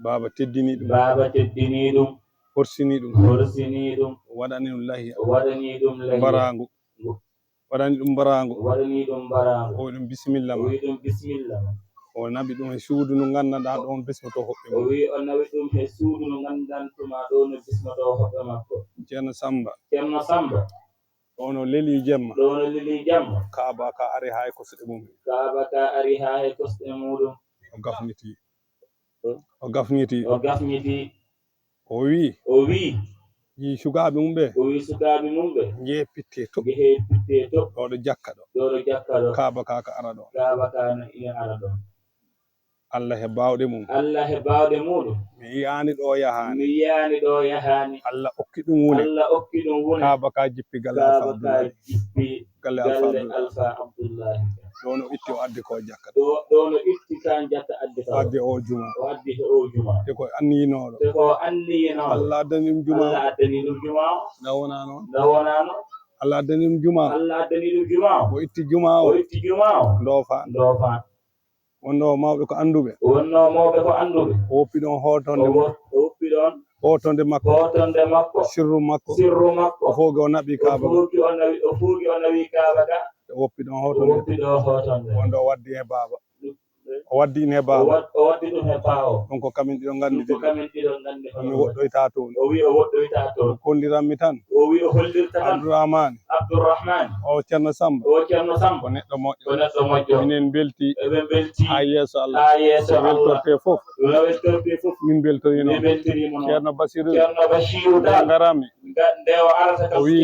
baaba teddini ɗum baaba teddini ɗum horsini ɗum horsini ɗum waɗani ɗum lahiya waɗani ɗum lahiya mbaraangu waɗani ɗum mbaraangu waɗani ɗum mbaraangu o wi ɗum bisimilla o ma wi ɗum bisimilla ma o naɓi ɗum e suudu ndu nganndanɗaa ɗon besmoto hoɓɓe o mum wi o nawi ɗum he suudu no nganndantumaa ɗo no bismoto hoɓɓe makko ceerno Samba ceerno samba ono leli jemma ɗo no lili jamma kaaba ka ari haa e kosɗe mum kaaba ka ari haa he kosɗe muɗum o gafniti o gafniti o gafniti o wi o wi yi sukaaɓe mum ɓe o wi sukaaɓe mum ɓe jeepitte to jehe pitte to ɗoɗo jakka ɗo ɗoɗo jakka ɗo kaaba ka ka ara ɗo kaaba ka no ina ara ɗon Allah he baawɗe mum allah he baawɗe muɗum mi yiyaani ɗo yahaani mi yiyaani ɗo yahaani Allah okki ɗum wune allah okki ɗum wune kaaba ka jippi galle kaaba alfa ka abdoullahi jippi galle galle alpha abdoullahi ɗo no itti o addi ko jakka ɗo ɗo no itti kan jatta addi o addi o juma o addi he o juma te ko anniyinooɗo te ko anniyino Allah addani ɗum juma allah addani ɗum juma nda wona noon nda wonano Allah addani ɗum juma allah addani ɗum juma o itti juma o o itti juma o ndoofa ndofan wonno mawɓe ko annduɓe wonno mawɓe ko annduɓe o woppi ɗon hotonde o woppi ɗon hotonde makko hotonde makko sirru makko sirru makko o foge o naɓi kaaba o fuugi o nawi kaaba ka o woppi ɗon o hotonde woppi ɗo hotonde wonde o waddi he baaba o waddi in he baaba o waddi ɗum he paawo ɗum ko kamin ɗiɗo nganndi ko kamin ɗiɗon nganndi mi woɗɗoyta toon o wi o woɗɗoyta toon kolliranmi tan o wi o hollirta tan abdourahmane abdourahmane o ceerno Samba o ceerno samba ko neɗɗo ko moƴƴo neɗɗo moƴƴo minen belti eɓe belti ha yeeso Allah ha yeeso allah weltorte fof no weltorte fof min beltorino mi beltirimo noon ceerno Basiru ceerno bashiru nde dal garami nde o arata kam o wi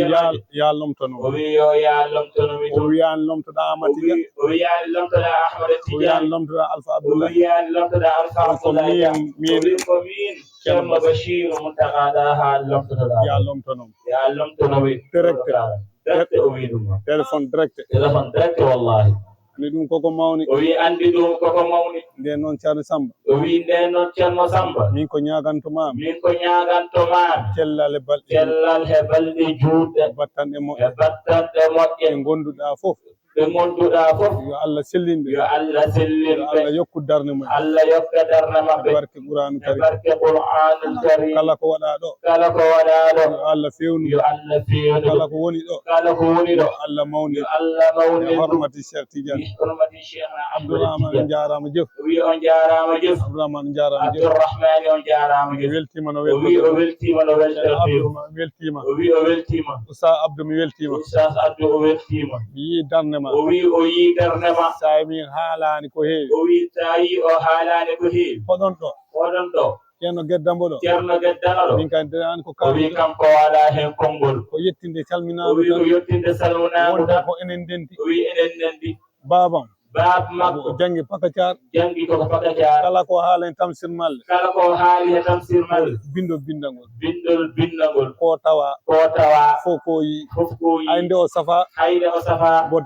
yaal lomtono o wi yo ya lomtonomi o wiyani lomtoɗa Ahmad Tidiane o wiyani lomtoɗa ahmada o wiyani tidiane lomtoɗa Alpha o Abdoulaye wiyani lomtoɗa alpha abdoulaye min ko min ceerno bashiru muntakaɗa ha lomtotoɗa ya lomtonom ya lomtonomi direct o wi ɗum téléphone direct wallahi ani ɗum koko mawni o wi andi ɗum koko mawni nden noon ceerno Samba o wi nden noon ceerno samba min ko ñagantoma min ko ñagantomami cellal e balɗe cellal he balɗe juutɗe battanɗe e moƴƴe battanɗe moƴƴe ɗe gonduɗa fof ɓe gonduɗa fof yo Allah sellinɓe yo allah yo sellinɓe Allah yokku darde mumen allah yokka darde maɓɓe barke Qur'anu e karim barke qur'anul karim kala ko waɗa ɗo kala ko waɗa ɗo yo Allah fewnu yo allah fewnu kala ko woni ɗo kala ko woni ɗo yo Allah mawni yo allah mawni e hormati Cheikh Tidiane bi hurmati cheikhna Abdourahmane on jarama jef wi on jarama jef Abdourahmane on jarama jef abdourahmane on jarama mi jef weltima no o wi o weltima no weltere Abdou mi weltima o wi o weltima Oustaz Abdou mi weltima oustaz abdou o weltima mi yi darde ma o wi o yi darnema sa min haalani ko heewi o wi sa yi o haalani ko heewi hoɗon ɗo oɗon ɗo ceerno Gueddambo ɗo ceerno geddana ɗo min kadi derani ko o wi kalmi kanko waɗa hen konngol ko yettinde o calminaɓe wi ko tan yettinde salminago wonta tan ko enen denti o wi enen nendi babam baaba o makko jangi pakacar jangi koko pakacar kala ko haalen tamsir malle kala ko haali he tamsir mal bindo bindangol bindol bindagol ko tawa ko tawa fof ko yi fof ko yi hayde o safa hayde o safa bo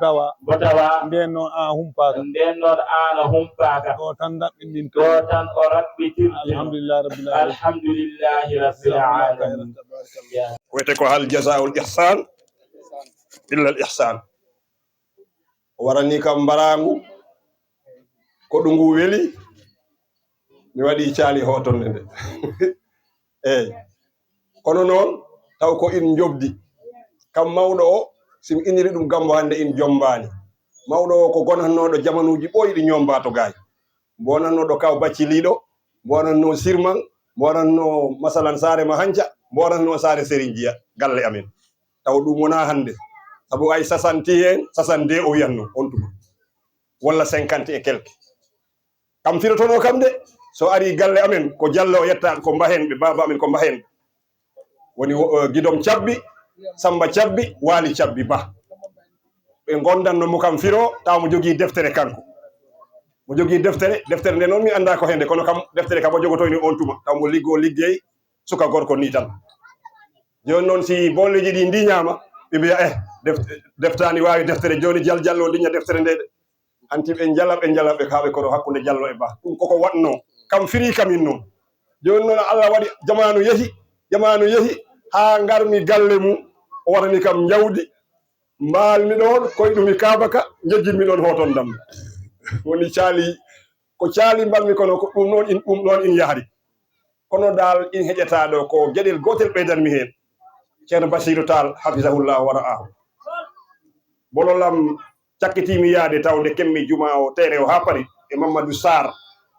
tawa nden noon an humpaka nden noon an a humpaka ɗo tan daɓɓiɗin ɗo tan o raɓɓitirde alhamdulillahi rabbil alamin alhamdulillahi rabbil alamin wiyete ko hal jazaul ihsan illa al ihsan. O warani kam mbarangu ko ɗum ngu weli mi waɗi caali hotonde nde eyi kono noon taw ko in jobdi kam mawɗo o simi iniri ɗum gambo hannde in jombani. Mawɗo o ko gonatnoɗo jamanuji ɓoyɗi ñomba to gaay, bonatnoɗo kaw bacciliɗo, bonatno sirman, bonatno masalan saare ma hanca, bonatno saare Serigne Djiya galle amen. Taw ɗum wona hannde sabu ay 60 62 o wiyanno on tuma walla 50 et quelque. Kam firotono kam de so ari galle amen ko Diallo o yetta ko mbahen ɓe baba amen ko mbahen woni Gidom Cabbi, Samba Cabbi, Waali Cabbi Ba. Ɓe gondanno mo kam firo taw mo jogii deftere kanko, mo jogii deftere nde noon mi annda ko hende kono kam deftere kam o jogotoyni on tuma taw mo liggey suka gorko ni tan. Joni noon si bolleji ɗi ndiñama ɓe mbiya deftani wawi deftere joni Diallo liña deftere nde de hanti ɓe jala ɓe kaɓe kono hakkude Diallo e Ba. Ɗum koko watno kam firi kamin noon. Joni noon Allah waɗi jamanu yehi ha garmi galle mum o waɗani kam jawdi mbalmi ɗon koyɗumi kabaka jejjinmi ɗon hoton dam woni caali ko caali mbalmi kono ko ɗum ɗon in yahri kono dal in heƴata ɗo ko gueɗel gotel ɓeydanmi hen. Ceerno Bassirou Tall hafisahullah wa ra'ahu bololam cakkitimi yaade taw nde kemmi juma o tere o ha pari e Mamadou Sarr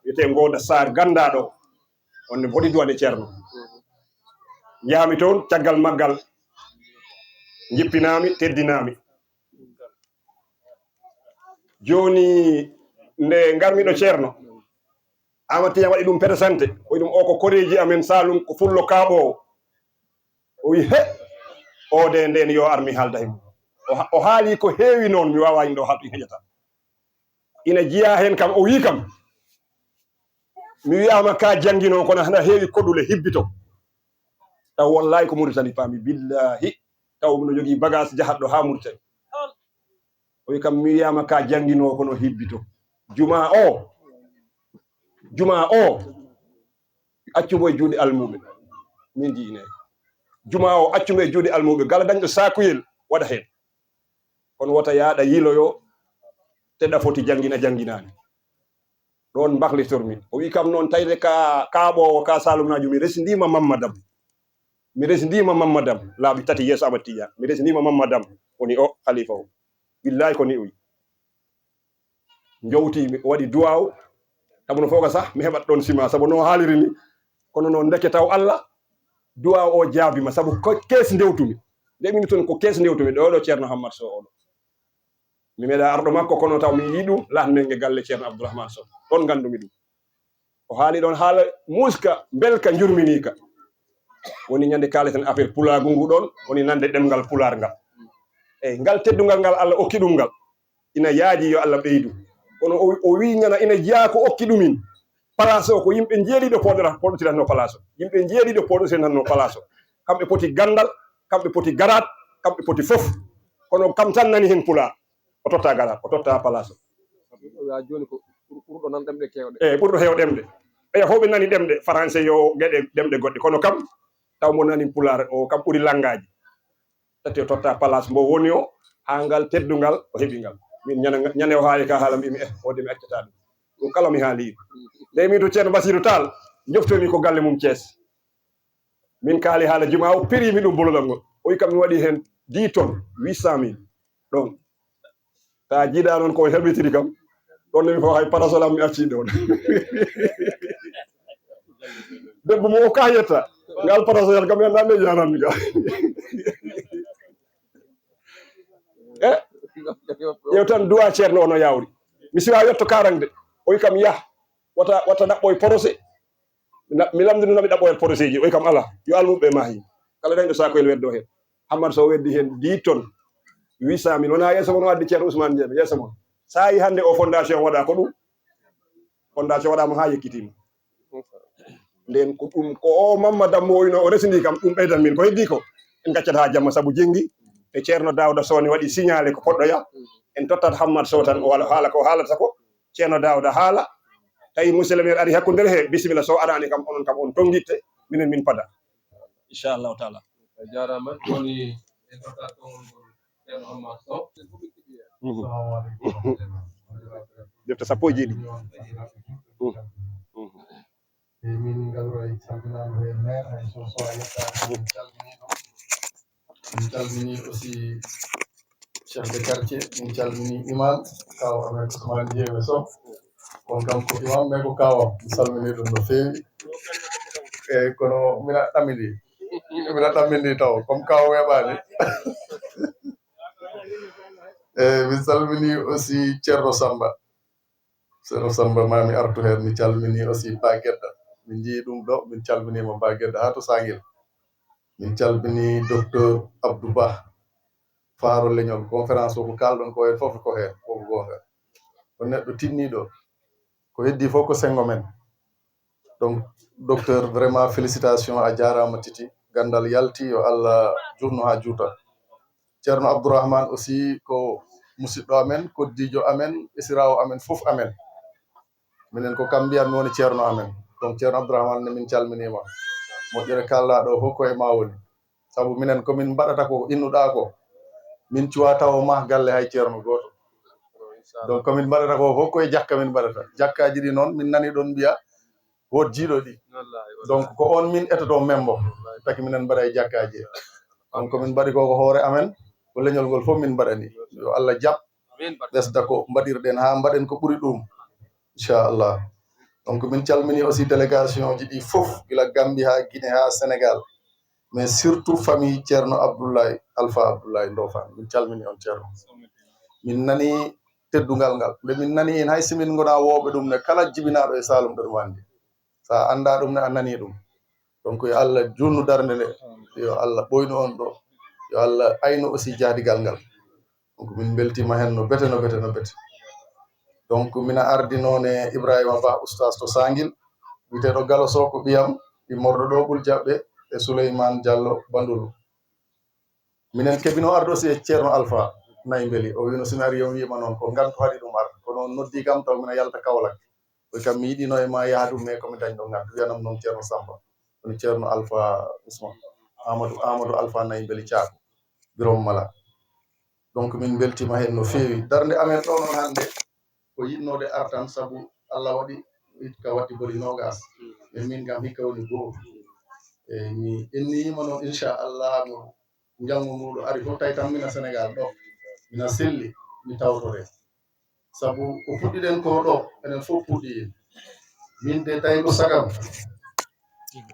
wiyete Ngoda Sarr gandaɗo onne boɗi duwaɗe ceerno. Jahami toon caggal maggal jippinami teddinami. Joni nde garmiɗo ceerno Amatiya waɗi ɗum présente oyi ɗum o ko koreji amen Salum ko fullo kaaɓowo o wi he o de nden yo armi haalda himo o haali ko heewi noon mi wawa ɗo haɗu heƴata ina jiya hen kam o wi kam mi wiyama ka jangguino kono hana heewi koɗule hibbito taw wallahi ko Mauritanie paami billahi taw no jogui bagage jahatɗo ha Mauritanie o wi kam mi wiyama ka jangguino kono hibbito juma o accumo e juuɗe almuɓe min jiine juma o accumo e juuɗe almuɓe gala dañɗo sakuyel waɗa hen kono wota yaaɗa yiloyo teɗa foti jangginani ɗon bahlitormi o wi kam noon tawde ka kaaɓowo ka Salumajo mi resdima Mamadam laaɓi tati yeeso Amadou Tidiane mi resdima Mamadam woni o khalifa o billahi ko ni o wi jowti waɗi duwaw tamono foga sah mi heɓat ɗon sima sabu no haaliri ni kono noon ndeke taw Allah duwaw o jaabima sabu ko kees ndewtumi nde mimi toon ko kees ndewtumi ɗo ceerno Hammad Sow oɗo mi meeɗa arɗo makko kono taw mi yii ɗum latnenge galle ceerno Abdourahmane Sow ɗon gandumi ɗum o haali ɗon haala muska belka jurminika woni ñande kaleten affaire pulagu ngu ɗon woni nande ɗemgal pular ngal eyyi ngal teddugal ngal Allah okki ɗum ngal ina yaaji yo Allah ɓeydu kono o wi ñana ina jiya ko okki ɗumin place o ko yimɓe jeeɗiɗo poɗotiranno place o yimɓe jeeɗiɗo poɗotiranno place o kamɓe poti gandal kamɓe poti garat kamɓe poti fof kono kam tan nani hen pular o totta garat o totta place o joni ko ɓurɗo nan ɗemɗe kewɗe eyyi ɓurɗo heew ɗemɗe eyi hoɓe nani ɗemɗe français yo gueɗe ɗemɗe goɗɗe kono kam taw mo nani pular o kam ɓuuri langaji tati o totta place mbo woni o ha ngal teddugal o heeɓi ngal min ñane o haali ka haala mbimi ode mi accata ɗum kala mi haali nde min to ceerno Bassirou Tall joftomi ko galle mum Thiès min kaali haala juma o pirimi ɗum bololal ngol o wi kam mi waɗi hen 10 tonnes 800 000 ɗon ta jiiɗa noon ko heɓitiri kam ɗon nemi fo hay parasol am mi acci ɗon debbo mo o ka yetta ngal parasol kam mi anda nde jaranmi ga ƴew tan duwa ceerno ono yawri mi siwa yetto karande o wi kam yah wata ɗaɓɓo e porosé mi lamdinunami ɗaɓɓo e porosé ji o wi kam ala yo almuɓe maahi kala dañɗo sakoyel weddo hen Hammad Sow weddi hen 10 tonnes 800 000 wona yeeso mon wadde ceerno Ousmane Diémé yeeso mon sa yi hande o fondation waɗa ko ɗum fondation waɗama ha yekkitima nden ko ɗum ko o Mamadam mo wino o residi kam ɗum ɓeydan min ko heddi ko en gaccata ha jamma saabu jenggi e ceerno Daouda Sone waɗi signalé ko poɗɗoya en tottat Hammad Sow tan o haala ko haalata ko ceerno Daouda haala tawi monsieur le maire ari hakkude he bisimilla so arani kam onon kam on tongitte minen min pada inchallahu taala jarama woni en totat kon ceerno Hammat Sow. defte sappo e jeeɗiɗi min ngalɗo e calminama e maire hay so sowa yettade min calmini ɗum min calmini aussi chef de quartier min calmini imam kaw amen Ousmane Jeewe Sow on kam ko imam mais ko kawam mi salmini ɗum no feewi eyyi kono mina ɗammindi taw comme kaw weeɓani eyyi mi salmini aussi ceerno Samba mami artu hen mi calmini aussi Baguedda min jii ɗum ɗo min calminima Baguedda ha to Sanguel min calmini docteur Abdou Ba faaro leñol conférence o ko kalɗon ko hen fof ko hen koko gonga ko neɗɗo tinniɗo ko heddi fof ko sengo men donc docteur vraiment félicitations a jarama Titi gandal yalti yo Allah jurno ha juuta ceerno Abdourahmane aussi ko musidɗo amen koddijo amen isirawo amen fof amen minen ko kam mbiyanmi woni ceerno amen donc ceerno Abdourahmane ne min calminima moƴƴere kallaɗo fof koye ma woni saabu minen komin mbaɗata ko innuɗa ko min cuwa taw ma galle hay ceerno goto donc komin mbaɗata ko fof koye jakka min mbaɗata jakkaji ɗi noon min nani ɗon mbiya wot jiiɗo ɗi donc ko on min etoto membo taki minen mbaɗa e jakkaji donc komin mbaɗi koko hoore amen ko leñol ngol fof min mbaɗani yo Allah jaɓ ɓesda ko mbaɗirɗen ha mbaɗen ko ɓuuri ɗum inchallah donc min calmini aussi délégation ji ɗi fof gila Gambie ha Guinée ha Sénégal mais surtout famille ceerno Alpha Abdoulaye Ndofane min calmini on ceerno min nani teddugal ngal nde min nani en hay simin gona wooɓe ɗum ne kala jibinaɗo e Saloum ɗo ɗum andi sa anda ɗum ne a nani ɗum donc yo Allah junnu darde nde yo Allah ɓoynu on ɗo yo Allah aynu aussi jaadigal ngal donc min beltima hen no bete donc mina ardi noon e Ibrahima Ba oustas to Sanguil witeɗo Gallo Sow ko ɓiyam immorɗo ɗo ɓul jaɓɓe e Souleymane Diallo Bandulu minen keɓino arde aussi e ceerno Alpha nayi beeli o wino somi ari yo wiyima noon ko gantu haɗi ɗum arde kono on noddi kam taw mina yalta Kaolack koy kam mi yiɗino e ma yaha ɗum mais komi dañ ɗo gantu wiyanam noon ceerno Samba woni ceerno Alpha Ousmane Amadou Alpha nayi beeli Thiako Birom Mala donc min beltima hen no feewi darde amen ɗo noon hannde ko yiɗnode artan saabu Allah waɗi ka watti boli nogas e min kam hikka woni goho e mi inniyima noon inchallah mo janggo muɗo ari fof tawi tan mina Sénégal ɗo mina selli mi tawtore saabu ko puɗɗiɗen ko ɗo enen fof puɗɗi min de tawi ko sagam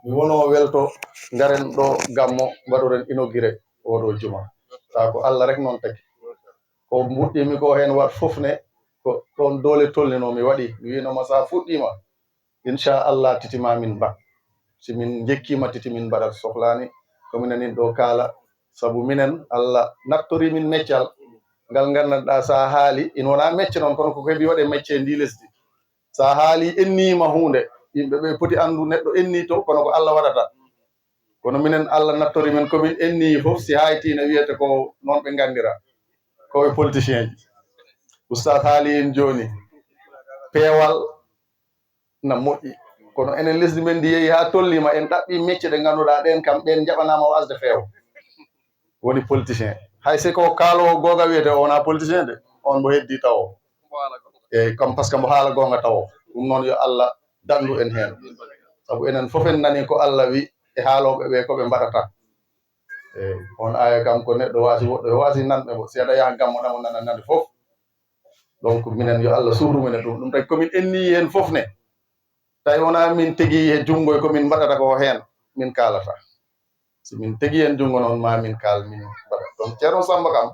mi wono welto garen ɗo gammo mbaɗoren inauguré oɗo juma sa ko Allah rek noon tagi ko mbuɗɗimi ko hen wat fof ne ko ɗon doole tolnino mi waɗi mi winoma sa fuɗɗima inchallah titima min ba simin jekkima titi min mbaɗat sohlani kominanin ɗo kaala saabu minen Allah nattori min meccal ngal gandanɗa sa haali ina wona mecce noon kono ko heeɓi waɗe mecce ndi lesdi sa haali ennima hunde yimɓeɓe poti andu neɗɗo enni to kono ko Allah waɗata kono minen Allah nattori men komin enni fof si haytine wiyete ko noon ɓe gandira koɓe politicien ji oustad haali en joni peewal na moƴƴi kono enen lesdi men ndi yeehi ha tollima en ɗaɓɓi mecce ɗe ganduɗa ɗen kam ɓen jaɓanama wasde feew woni politicien hay si ko kaalowo gonga wiyete o wona politicien de on mo heddi tawo eyyi comme par ce que mo haala gonga tawo ɗum noon yo Allah dandu en hen saabu enen fof en nani ko Allah wi e haaloɓe ɓe koɓe mbaɗata eyyi on aya kam ko neɗɗo wasi woɗɗo wasi nanɓe mo si aɗa yaha gammo ɗamo nana nande fof donc minen yo Allah suhrumene ɗum tagi komin enni hen fof ne tawi wona min tegui e junggo e komin mbaɗata ko hen min kalata si min tegui hen junggo noon ma min kal min mbaɗa donc ceerno Samba kam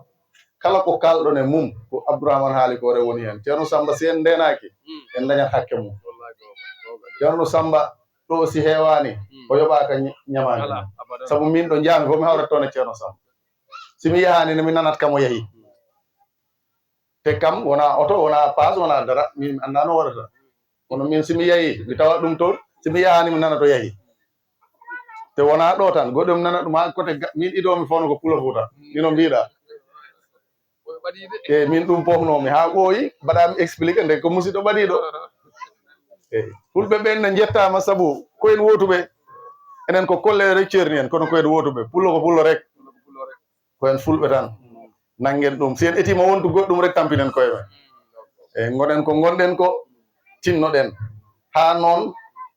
kala ko kalɗon e mum ko Abdourahmane haali ko re woni hen ceerno Samba si en ndenaki en dañat hakke mum ceerno Samba ɗo si hewani o yoɓaka ñamani saabu min ɗo jaami fof mi hawrat toon e ceerno Samba simi yahani ne mi nanat kam o yeehi te kam wona oto wona passe wona dara min anda no waɗata kono min simi yeehi mi tawa ɗum toon simi yahani mi nana to yeehi te wona ɗo tan goɗɗo mi nana ɗum ha côté min idomi fono ko Pulo Fouta mino mbiɗa e min ɗum pomnomi ha ɓooyi mbaɗami expliqué nde ko musidɗo ɓaɗiɗo eyyi fulɓe ɓen ne jettama saabu koyen wotuɓe enen ko kollere ceerni en kono koyen wotuɓe pullo ko pullo rek koyen fulɓe tan nangen ɗum si en etima wontu goɗɗum rek tampinen koye men e gonen ko gonɗen ko tinnoɗen ha noon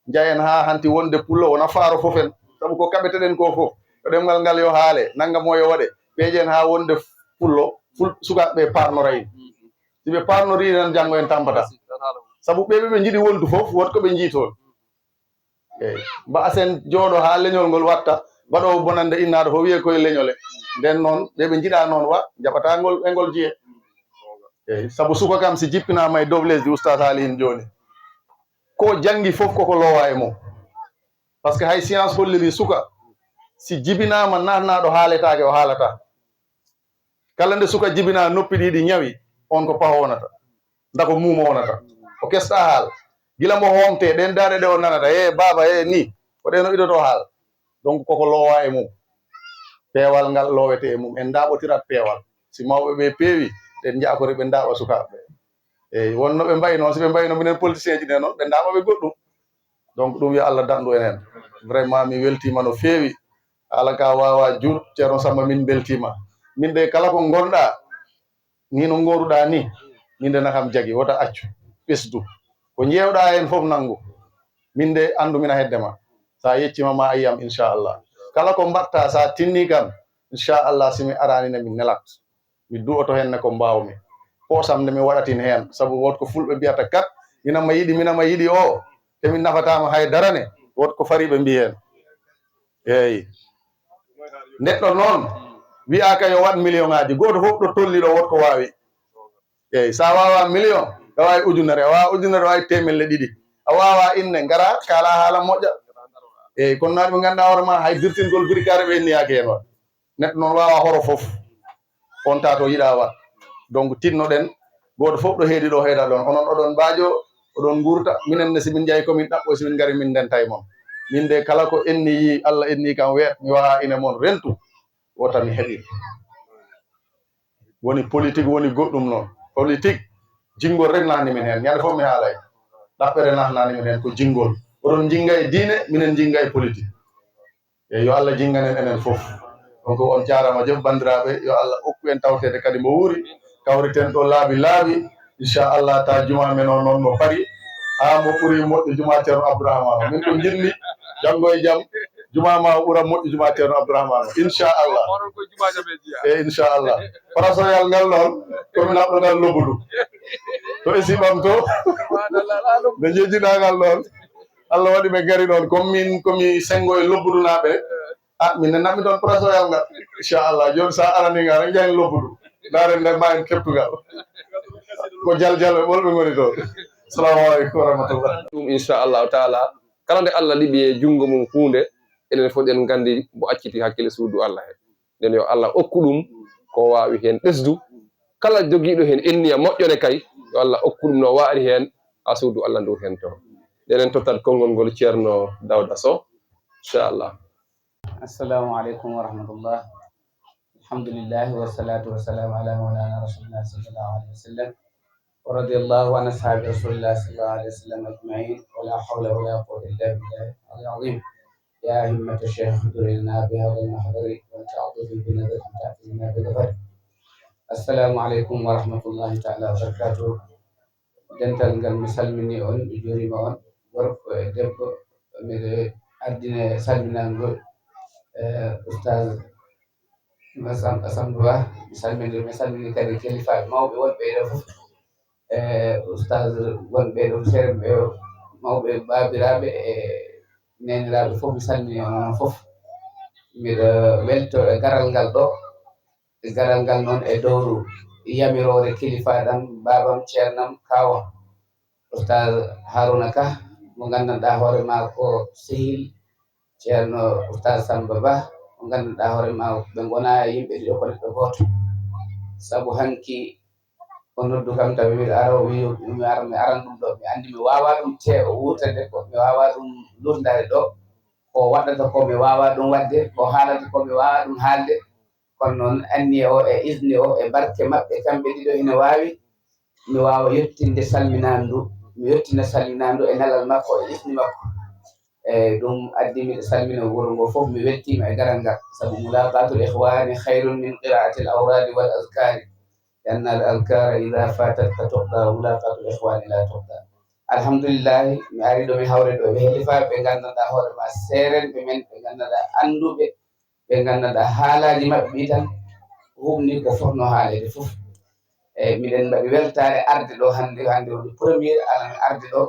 jayen ha hanti wonde pullo wona faaro fof en saabu ko kaɓeteɗen ko fof to ɗemgal ngal yo haale naggam o yo waɗe peejen ha wonde pullo sukaɓeɓe parnorayin siɓe parnori tan janggo en tampata saabu ɓeɓe ɓe jiiɗi wontu fof wotko ɓe jiitol eyyi mbasen jooɗo ha leñol ngol watta mbaɗowo bonande innaɗo fo wiye koye leñole nden noon ɓeɓe jiiɗa noon wa jaɓatagol e ngol jiye eyyi saabu suka kam si jippinama e dow lesdi oustat haali hin joni ko janggi fof koko lowa e mum par ce que hay science holliri suka si jibinama natnaɗo haaletake o haalata kala nde suka jibina noppi ɗiɗi ñawi on ko paho wonata dako muuma wonata o kesta haal gila mo homte ɗen daɗe ɗe o nanata e baba e ni ko ɗeno idoto haal donc koko lowa e mum peewal ngal lowete e mum en daɓotirat peewal si mawɓe ɓe peewi ɗen jaakori ɓe daɓa sukaɓeɓe eyyi wonno ɓe mbayi noon si ɓe mbayino minen politicien ji ɗe noon ɓe daɓa ɓe goɗɗum donc ɗum yo Allah danɗu enen vraiment mi weltima no feewi haala ka wawa juut ceerno Samba min beltima min de kala ko gonɗa ni no goruɗa ni min de nakam jagui wota accu ɓesdu ko jewɗa hen foof nanggu min de andumina heddema sa yeccima ma ayiyam inchallah kala ko mbatta sa tinni kam inchallah simi aranine min nelat mi du'oto henne ko mbawmi posam nde mi waɗatin hen saabu wotko fulɓe mbiyata kat minama yiiɗi o emi nafatama haydarane wotko fari ɓe mbi hen eyyi neɗɗo noon wiyaka yo waɗ million ngaji goto fof ɗo tolliɗo wotko wawi eyyi sa wawa million a wawi ujunere a wawa ujunere wawi temelle ɗiɗi a wawa inne gara kala haala moƴƴa eyyi kono naɗe ɓe ganduɗa hoore ma hay dirtingol bricare ɓe inniyaki hen wat neɗɗo noon wawa horo foof on tato yiɗa wat donc tinnoɗen goto fof ɗo heedi ɗo heeɗa ɗon onon oɗon mbaajo oɗon gurta minen ne simin jeeyi komin ɗaɓɓo simin gari min ndenta e moon min de kala ko enni yi Allah enni kam weeɗ mi wawa ine moon rentu wota mi heeɓi woni politique woni goɗɗum noon politique jingol rek nani min hen ñande fof mi haalay ɗaɓɓere nahnani min hen ko jingol oɗon jinga e diine minen jinga e politique e yo Allah jinganen enen fof donc on jarama jof bandiraɓe yo Allah hokku en tawtede kadi mo wuuri kawriten ɗo laabi inchallah ta juma men o noon mo paari ha mo ɓuuri moƴƴo juma ceerno Abdourahmane min ko jinmi janggo e jaam juma ma ɓuura moƴƴo juma ceerno Abdourahmane inchallah e inchallah parasoyal ngal noon komi naɓɗo ngal lobbudu to esiɓam to nde jejjiɗagal noon Allah waɗi ɓe gari ɗon comme komi sengo e lobbudunaɓe min naɓmi toon parasoyal ngal inchallah joni sa aranigal rek jahen lobbudu daren nden ma en keptugal ko jaljalɓe ɓolɓe goni toon assalamu aleykum wa rahmatullah ɗum inchallahu taala kala nde Allah liɓi e junngo mum hunde enen fof ɗen gandi mo acciti hakkille suudu Allah he nden yo Allah okku ɗum ko wawi hen ɓesdu kala jogiiɗo hen enniya moƴƴone kay yo Allah okku ɗum no waari hen ha suudu Allah ndu hen to enen tottat konngol ngol ceerno Dawda Sow inchallah. Assalamu alaikum wa rahmatullah. Alhamdulillah wa salatu wa salam ala maulana rasulillah sallallahu alaihi wasallam wa radiyallahu an ashabi rasulillah sallallahu alaihi wasallam ajma'in wa la hawla wa la quwwata illa billahi al-azim. Ya himmata shaykh durina bi hadha al-mahdari wa ta'atufi bi nadhatin ta'tina bi dhafar. Assalamu alaikum wa rahmatullahi ta'ala wa barakatuh. Dental ngal mi salmini on mi jurima on gorko e debbo mi ardine salminangol Ustaz Samba Ba mi salmini kadi kilifa mawɓe wonɓe ɗo fof Ustaz wonɓe ɗo serɓe mawɓe babiraɓe e neniraɓe fof mi salmini on fof miɗo welto e garal ngal ɗo e garal ngal noon e dow yamirore kilifa ɗam babam ceernam kawam Ustaz Haruna Ka mo gandanɗa hoore ma ko sehil ceerno Ustaz Samba Ba mo gandanɗa hoore ma ɓe gona yimɓe ɗiɗo ko neɗɗo goto saabu hanki o noddu kam tawi miɗo ara o wi mi aran ɗum ɗo mi andi mi wawa ɗum wutande ko mi wawa ɗum lurdade ɗo ko waɗata ko mi wawa ɗum wadde ko haalata ko mi wawa ɗum haalde kono noon anni o e isni o e barke maɓɓe kamɓe ɗiɗo ina wawi mi wawa yettinde salminandu mi yettina salminandu e nelal makko e isni makko ɗum addi miɗo salmina wuro ngo fof mi weltima e garal ngal sabu mulaqatul ihwani khayrun min qira'ati al awradi wal azkari لأن الأذكار إذا فاتتك تقضى وملاقاة الإخوان لا تقضى. الحمد لله mi ari ɗo mi hawre ɗo ɓe helifa ɓe gandanɗa hoore ma seren ɓe men ɓe gandanɗa anduɓe ɓe gandanɗa haalaji maɓɓe ɓi tan humni ko fotno haalede fof. Eyyi miɗen mbaɗi weltare arde ɗo hande woni premier alami arde ɗo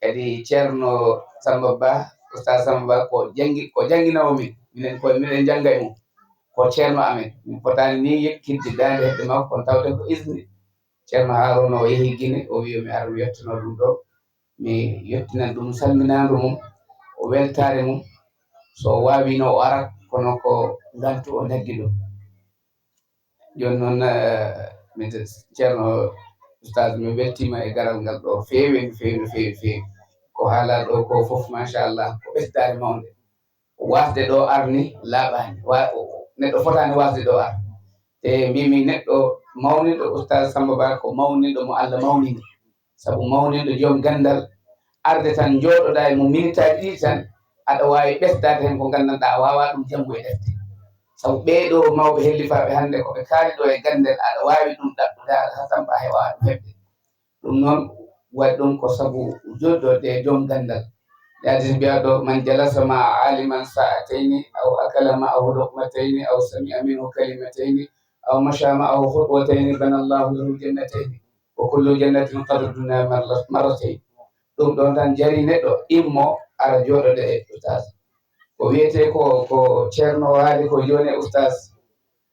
kadi ceerno Samba Ba Oustaz Samba Ba ko jangginawo min minen jangga e mum ko ceerno amen min potani ni yekkidde dande hedde makko kono tawde ko isni ceerno Haruna o yeehi Guinée o wi mi ara mi yettino ɗum ɗo mi yettinan ɗum salminandu mum o weltare mum so wawino o arat kono ko ngantu o naggi ɗum joni noon mi ceerno Oustaz mi weltima e garal ngal ɗo feewi ko haala ɗo ko fof machallah ko ɓesdare mawde wasde ɗo arni laaɓani neɗɗo fotani wasde ɗo ar te mbimi neɗɗo mawniɗo Oustaz Samba Ba ko mawniɗo mo Allah mawnini sabu mawniɗo joom gandal arde tan jooɗoɗa e mo minitaji ɗiɗi tan aɗa wawi ɓesdade hen ko gandanɗa a wawa ɗum janggo e defte sabu ɓeeɗo mawɓe hellifaɓe hannde koɓe kaali ɗo e gandel aɗa wawi ɗum ɗaɓɓude ha tamba heewa ɗum heɓde ɗum noon waɗi ɗum ko sabu joɗɗode e joom gandal yaadi mbiya ɗo man jalasa ma aliman sa'atayni aw akala ma'ahu luqmatayni aw sami'a minhu kalimatayni aw masha ma'ahu khutwatayni bana Allahu lahu jannatayni wa kullu jannatin qadruha marratayn ɗum ɗon tan jari neɗɗo immo ara joɗode e Oustaz ko wiyete ko ceerno haali ko joni e Oustaz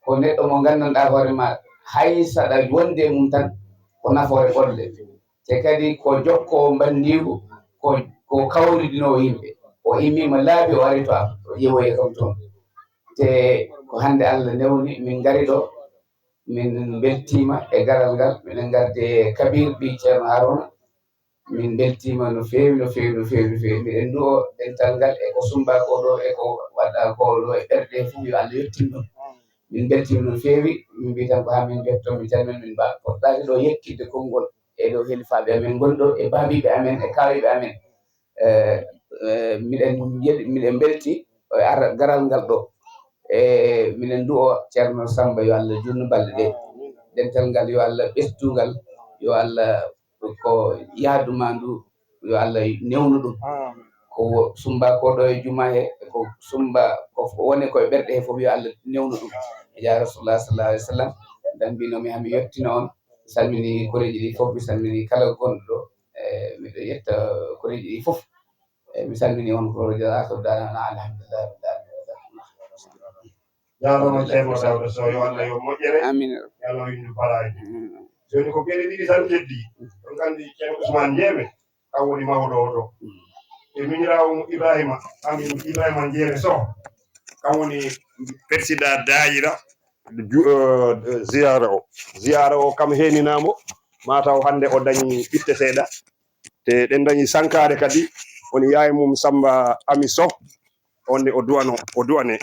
ko neɗɗo mo gandanɗa hoore ma hay saɗa wonde mum tan ko nafoore ɓolle te kadi ko jokkowo bandigu ko kawridinowo yimɓe o immima laabi o ari to am o ƴeewoye kam toon te ko hande Allah newni min ngari ɗo min beltima e garal ngal minen garde Kabir ɓi ceerno Haruna min beltima no feewi miɗen du'o dental ngal e ko sumba ko ɗo e ko waɗa ko ɗo e ɓerɗe fof yo Allah yettin ɗum min beltima no feewi min mbi tan ko ha min jetto mi calmin min mba poɗɗaki ɗo yekkidde konngol e ɗo helifaɓe amen gonɗo e baabiɓe amen e kawiɓe amen miɗen belti e ara garal ngal ɗo e minen du'o ceerno Samba yo Allah junnu balɗe ɗe dental ngal yo Allah ɓesdugal yo Allah ko yaaduma ndu yo Allah newnu ɗum ko sumba ko ɗo e juma he ko sumba ko woni koye ɓerɗe he fof yo Allah newnu ɗum e ja Rasulullah sallallahu alaihi wasallam dan mbinomi hami yettino on salmini koreji ɗi fof mi salmini kala gonɗo ɗo miɗo yetta koreji ɗi fof mi salmini on ko jazakum dana alhamdulillah jarama ceerno Dawda Sow yo Allah yo moƴƴere amin yo Allah windu baraji joni ko gueɗe ɗiɗi tan keddi on gandi ceerno Ousmane Ndiémé kan woni mawɗo o ɗo e miñirawo Ibrahima Amidou Ibrahima Ndiémé Sow kan woni président daayira ziyara o kam heninamo mataw hande o dañi ɓitte seeɗa te ɗen dañi sankare kadi woni yaye mum Samba Ami Sow onne o duwane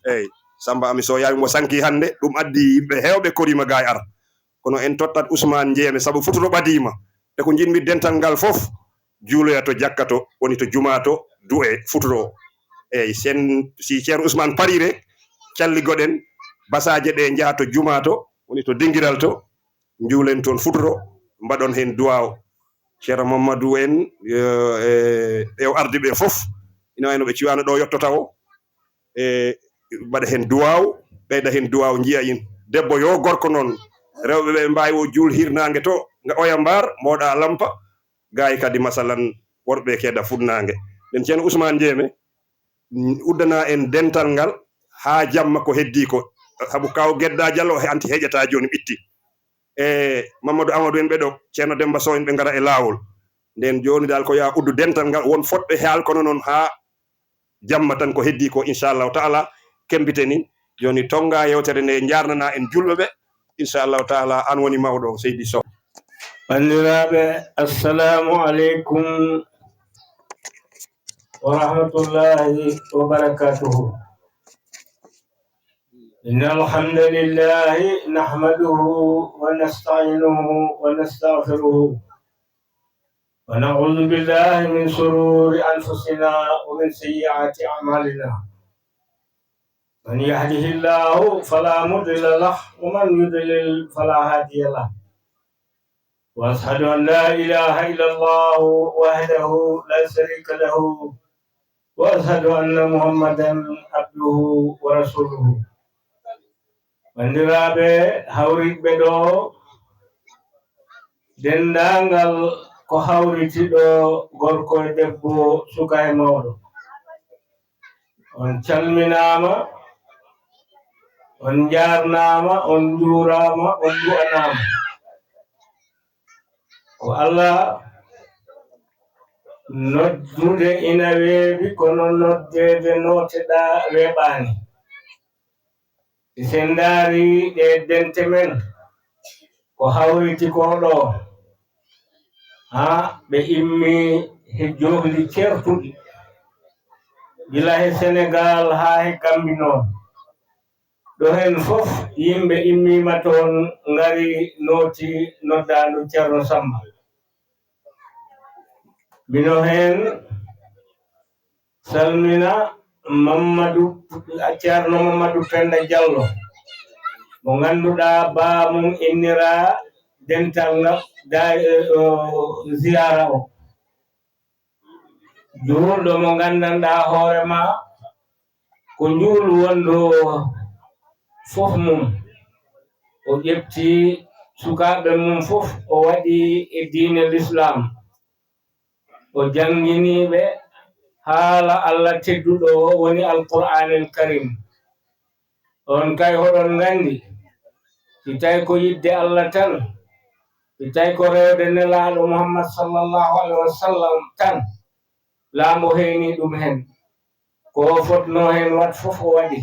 eyyi Samba Ami Sow yaye mo sanki hande ɗum addi yimɓe hewɓe korima ga e ara kono en tottat Ousmane Ndiémé saabu fututo ɓadima e ko jinmi dental ngal fof juuloya to jakkato woni to jumato du'e fututo eyyi si ceerno Ousmane parire calligoɗen basaje ɗe jaaha to jumato woni to dinguiral to juulen toon fututo mbaɗon hen duwaw ceerno Mamadou en e arde ɓe fof ina wayno ɓe ciwano ɗo yettota o e mbaɗa hen duwaw ɓeyda hen duwaw jiiya in debbo yo gorko noon rewɓe ɓe mbawi o juul hirnangue to nga oya mbar moɗa lampa gayi kadi masalan worɓe keeɗa funnague nden ceerno Ousmane Ndiémé uddana en dental ngal ha jamma ko heddi ko saabu kaw Guedda Diallo o anti heƴata joni ɓitti e Mamadou Amadou en ɓeɗo ceerno Demba Sow en ɓe gara e lawol nden joni dal ko ya uddu dental ngal won fotɓe haal kono noon ha jamma tan ko heddi ko inchallahu taala kembiteni joni tonga yewtere nde jarnana en julɓeɓe inchallahu taala an woni mawɗo Seydi Sow bandiraɓe assalamu aleykum wa rahmatullahi wa barakatuhu إن الحمد لله نحمده ونستعينه ونستغفره ونعوذ بالله من شرور أنفسنا ومن سيئات أعمالنا من يهده الله فلا مضل له ومن يضلل فلا هادي له وأشهد أن لا إله إلا الله وحده لا شريك له وأشهد أن محمدا عبده ورسوله bandiraɓe hawriɓe ɗo dendangal ko hawritiɗo gorko e debbo suka e mawɗo on calminama on jarnama on juurama on du'anama ko Allah noddude ina weeɓi kono noddede noteɗa weeɓani sen ndaari ɗe dente men ko hawriti ko ɗo ha ɓe immi he johli certuɗi gila he Sénégal ha he Gambi noon ɗo hen fof yimɓe immima toon ngari nooti noddaɗo Ceerno Samba mino hen salmina Ceerno Mamadou Penda Diallo mo ganduɗa bamum innira dental ngal ziyara o juulɗo mo gandanɗa hoorema ko njuulu wonɗo fof mum o ƴefti sukaɓe mum fof o waɗi e diine l'islam o janginiɓe haala Allah tedduɗo o woni alqur'anil karim on kay hoɗon gandi si tawi ko yidde Allah tan si tawi ko rewde nelaɗo Muhammad sallallahu alaihi wa sallam tan laamu heeni ɗum hen ko fotno hen wat fof o waɗi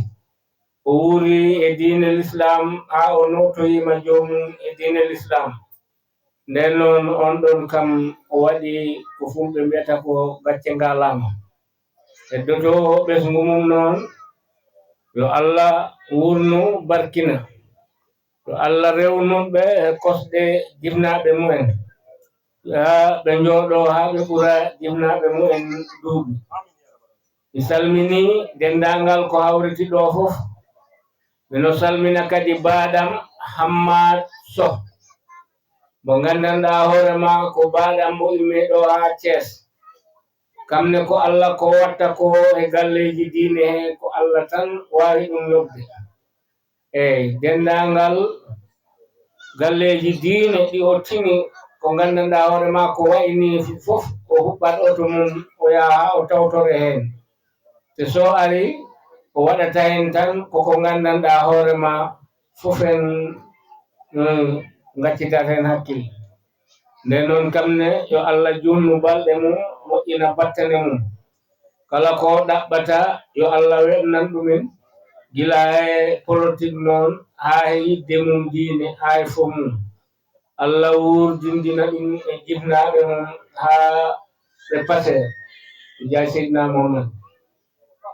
o wuri e diine l'islam ha o notoyima jomum e diine l'islam nden noon on ɗon kam o waɗi ko fulɓe mbiyata ko gacce ngalama heddoto ɓesgu mum noon yo Allah wurnu barkina yo Allah rewnuɓe kosɗe jibnaɓe mumen ha ɓe jooɗo ha ɓe ɓura jibnaɓe mumen duuɓi mi salmini dendangal ko hawriti ɗo fof mino salmina kadi baɗam Hammad Sow mo gandanɗa hoorema ko baɗam mo imme ɗo ha Thiès kamne ko Allah ko watta ko e galleji diine he ko Allah tan wawi ɗum yobde eyyi dendangal galleji diine ɗi o tini ko gandanɗa hoorema ko wayni fof o huɓɓat oto mum o yaha o tawtore hen te so ari o waɗata hen tan koko gandanɗa hoorema fof en gaccitat hen hakkille nden noon kamne yo Allah junnu balɗe mum moƴƴina battane mum kala ko ɗaɓɓata yo Allah weɓnan ɗumen gila e politique noon ha e yidde mum diine ha e fof mum Allah wurdindina ɗum e jibnaɓe mum ha ɓe pase jaa Seydina Muhammad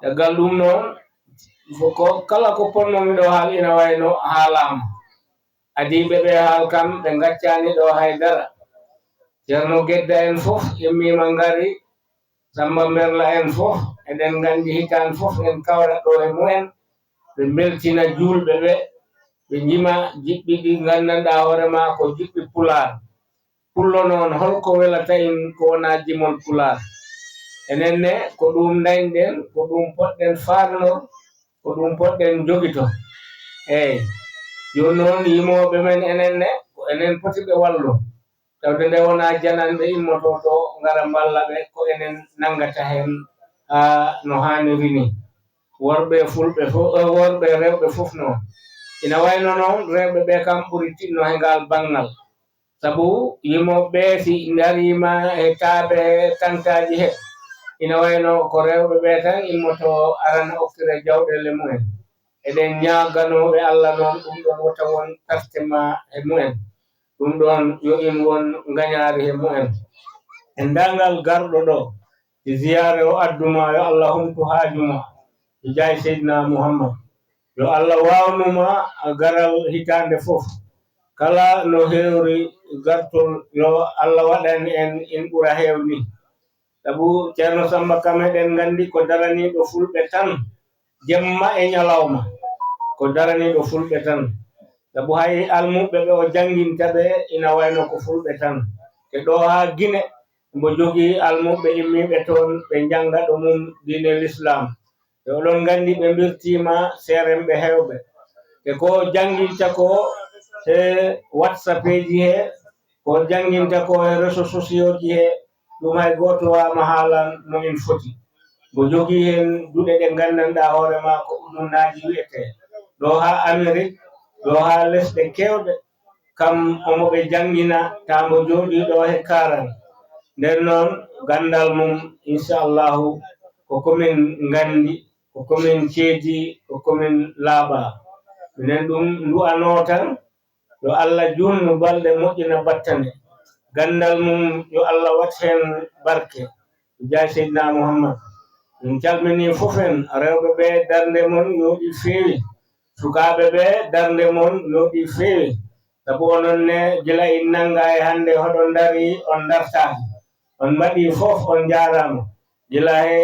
dagal ɗum noon ko kala ko ponnomi ɗo haal ina wayno haalama adiɓe ɓe haal kam ɓe gaccani ɗo haydara Ceerno Gedda en fof immima ngari Samba Merla en fof eɗen gandi hitan fof en kawra ɗo e mumen ɓe beltina julɓe ɓe ɓe jima jiɓɓi ɗi gandanɗa hoorema ko jiɓɓi pular pullo noon holko welata en ko wona jimol pular enenne ko ɗum dañɗen ko ɗum poɗɗen farnor ko ɗum poɗɗen joguito eyyi joni noon yimoɓe men enenne ko enen poti ɓe wallu tawde nde wona jananɓe immoto ɗo ngara mballa ɓe ko enen nangata hen ha no haniri ni worɓe fulɓe fof worɓe rewɓe fof noon ina wayno noon rewɓe ɓe kam ɓuri tinno he ngal banggal sabu yimoɓe si darima e taaɓe tantaji he ina wayno ko rewɓe ɓe tan immoto arana okkira jawɗele mumen eɗen ñaganoɓe Allah noon ɗum ɗon wota won tartema e mumen ɗum ɗon yo in won gañari he mumen e ndangal garɗo ɗo e ziyare o adduma yo Allah humtu haajuma e jaay Seydina Muhammad yo Allah wawnuma garal hitande fof kala no hewri gartol yo Allah waɗani en in ɓura hewni sabu Ceerno Samba Kam eɗen gandi ko daraniɗo fulɓe tan jemma e ñalawma ko daraniɗo fulɓe tan sabu hay almuɓe ɓe o janginta ɓe ina wayno ko fulɓe tan te ɗo ha Guinée mbo jogii almuɓe immiɓe toon ɓe janga ɗo mum diine l'islam te oɗon gandi ɓe mbirtima seeremɓe hewɓe te ko janginta ko he WhatsApp ji he ko janginta ko e réseaux sociaux ji he ɗum hay goto wama haalan no en foti mbo jogii hen duɗe ɗe gandanɗa hoorema ko ujunnaji wiyete ɗo ha Amérique ɗo ha lesɗe kewɗe kam omo ɓe jangina tambo jooɗiɗo he karan nden noon gandal mum inchallahu koko min gandi koko min ceedi koko min laaɓa minen ɗum du'ano tan yo Allah junnu balɗe moƴƴina battane gandal mum yo Allah wat hen barke jaa Seydina Muhammad min calmini fof en rewɓe ɓe darde mon yooɗi feewi sukaɓe ɓe darde mon yooɗi feewi sabu onon ne gila in nanga e hande hoɗon dari on dartaki on mbaɗi fof on jarama gila he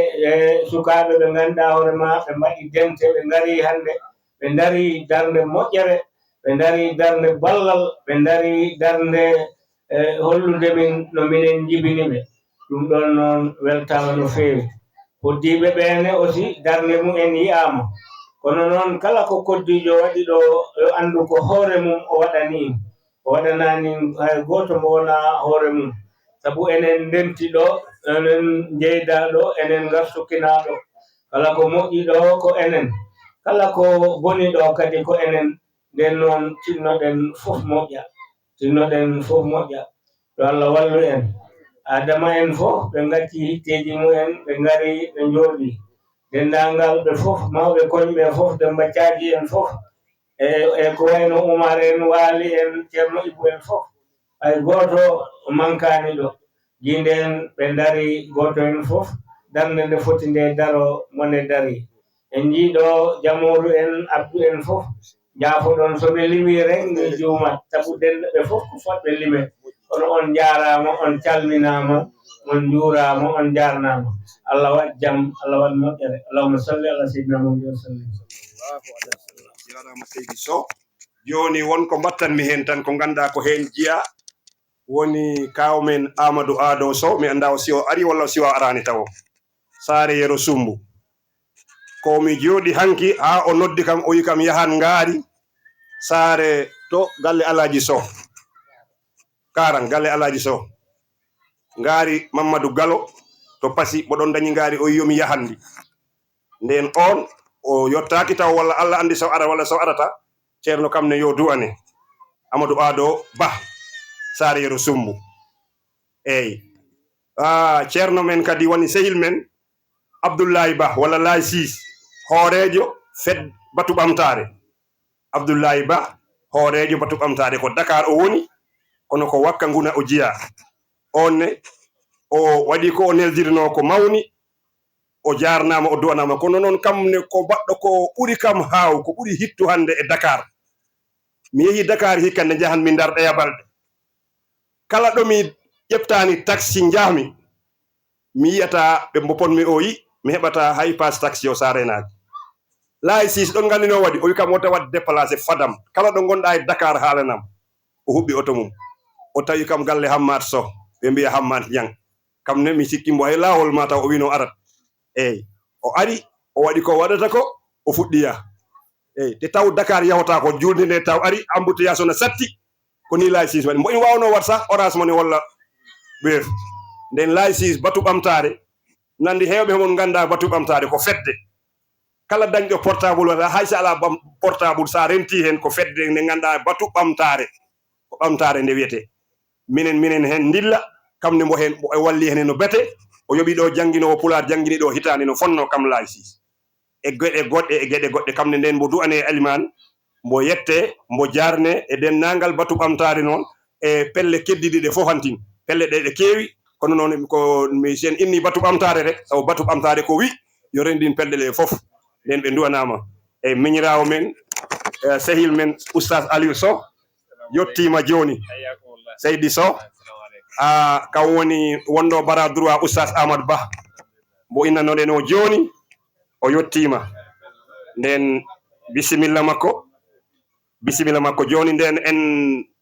sukaɓe ɓe ganduɗa hoorema ɓe mbaɗi dente ɓe ngari hande ɓe dari darde moƴƴere ɓe dari darde ballal ɓe dari darde hollude min no minen jibiniɓe ɗum ɗon noon weltama no feewi koddiɓe ɓene aussi darde mumen yiyama kono noon kala ko koddijo waɗi ɗo yo andu ko hoore mum o waɗani o waɗanani hay goto mo wona hoore mum sabu enen ndemti ɗo enen jeyda ɗo enen gartukina ɗo kala ko moƴƴi ɗo ko enen kala ko boni ɗo kadi ko enen nden noon tinnoɗen fof moƴƴa tinnoɗen fof moƴƴa yo Allah wallu en adama en fof ɓe gacci hitteji mumen ɓe ngari ɓe jooɗi dendagal ɓe fof mawɓe koñɓe fof ɓe mbaccaji en fof e ko wayno Oumar en Waali en Ceerno Ibou en fof hay goto mankani ɗo jinde en ɓe dari goto en fof darde nde foti nde daro mone dari en jiiɗo Jamoru en Abdou en fof jaafoɗon soɓe limi rek mi juumat sabu denɓe fof ko fotɓe lime kono on jarama on calminama on juurama on jarnama Allah waɗ jaam Allah waɗ moƴƴere allahumma salli ala sayyidina Muhammad wa sallim jarama seydi Sow joni wonko mbattanmi hen tan ko ganduɗa ko hen jiya woni kawmen Amadou Ado Sow mi anda o si o ari walla si o arani taw saare Yero Sumbu ko mi jooɗi hanki ha o noddi kam o wi kam yahan ngaari saare to galle Alaji Sow karan galle Alaji Sow ngaari Mamadou Gallo to Passy boɗon dañi ngaari o yomi yahandi nden on o yottaki taw walla Allah andi so ara walla so arata Ceerno kam ne yo du'ane Amadou Ado Ba saare Yero Sumbu eyi Ceerno men kadi woni sehil men Abdoullahi Ba walla Laye Sis hoorejo fed batu ɓamtare Abdoullahi Ba hoorejo batu ɓamtare ko Dakar o woni kono ko wakka nguna o jiya on ne o waɗi ko o neldirno ko mawni o jarnama o duwanama kono noon kam ne ko baɗɗo ko ɓuri kam haaw ko ɓuri hittu hande e Dakar mi yehi Dakar hikka nde jahan mi darɗa yabalɗe kala ɗo mi ƴeftani taxi jahmi mi yiyata ɓe mboponmi o yi mi heɓata hay pass taxi o sarenaji Laye Sis ɗon gandino waɗi o wi kam wota wadde déplacé fadam kala ɗo gonɗa e Dakar haalanam o huɓɓi oto mum o tawi kam galle Hammat Sow ɓe mbiya Hammat Ñang kam ne mi sikki mbo hay lawol ma taw o wino arat eyyi o ari o waɗi ko waɗata ko o fuɗɗiya eyyi te taw Dakar yahota ko julde nde taw ari embouteillage ona satti ko ni Laye Sis waɗi mbo en wawno wat sah orange moni walla ɓeer nden Laye Sis batu ɓamtare nandi hewɓe mon ganda batu ɓamtare ko fedde kala dañɗo portable wata hay sa ala portable sa renti hen ko fedde nde ganda batu ɓamtare ko ɓamtare nde wiyete minen hen dilla kam ne mbo hen o walli hen no bete o yoɓi ɗo jangguinowo Pulaar jangguini ɗo hitande no fonno kam Laye Sis e geɗe goɗɗe kamne nden mbo du'ane Aliman mbo yette mbo jarne e dennagal batu ɓamtare noon e pelle keddiɗi ɗe fof hantin pelle ɗe keewi kono noon ko mi sen inni batu ɓamtare rek sabu batu ɓamtare ko wi yo rendin pelle ɗe fof nden ɓe duwanama e miñirawo men sehil men oustaz Aliou Sow yettima joni Seydi Sow kam woni wonɗo bara droit oustaz Amadou Ba mo innanoɗen o joni o yettima nden bisimilla makko joni nden en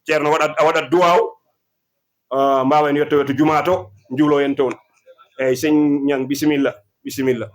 ceerno waɗat duwaw mbawen yetto juma to juulo en toon eyyi seigne Niang bisimilla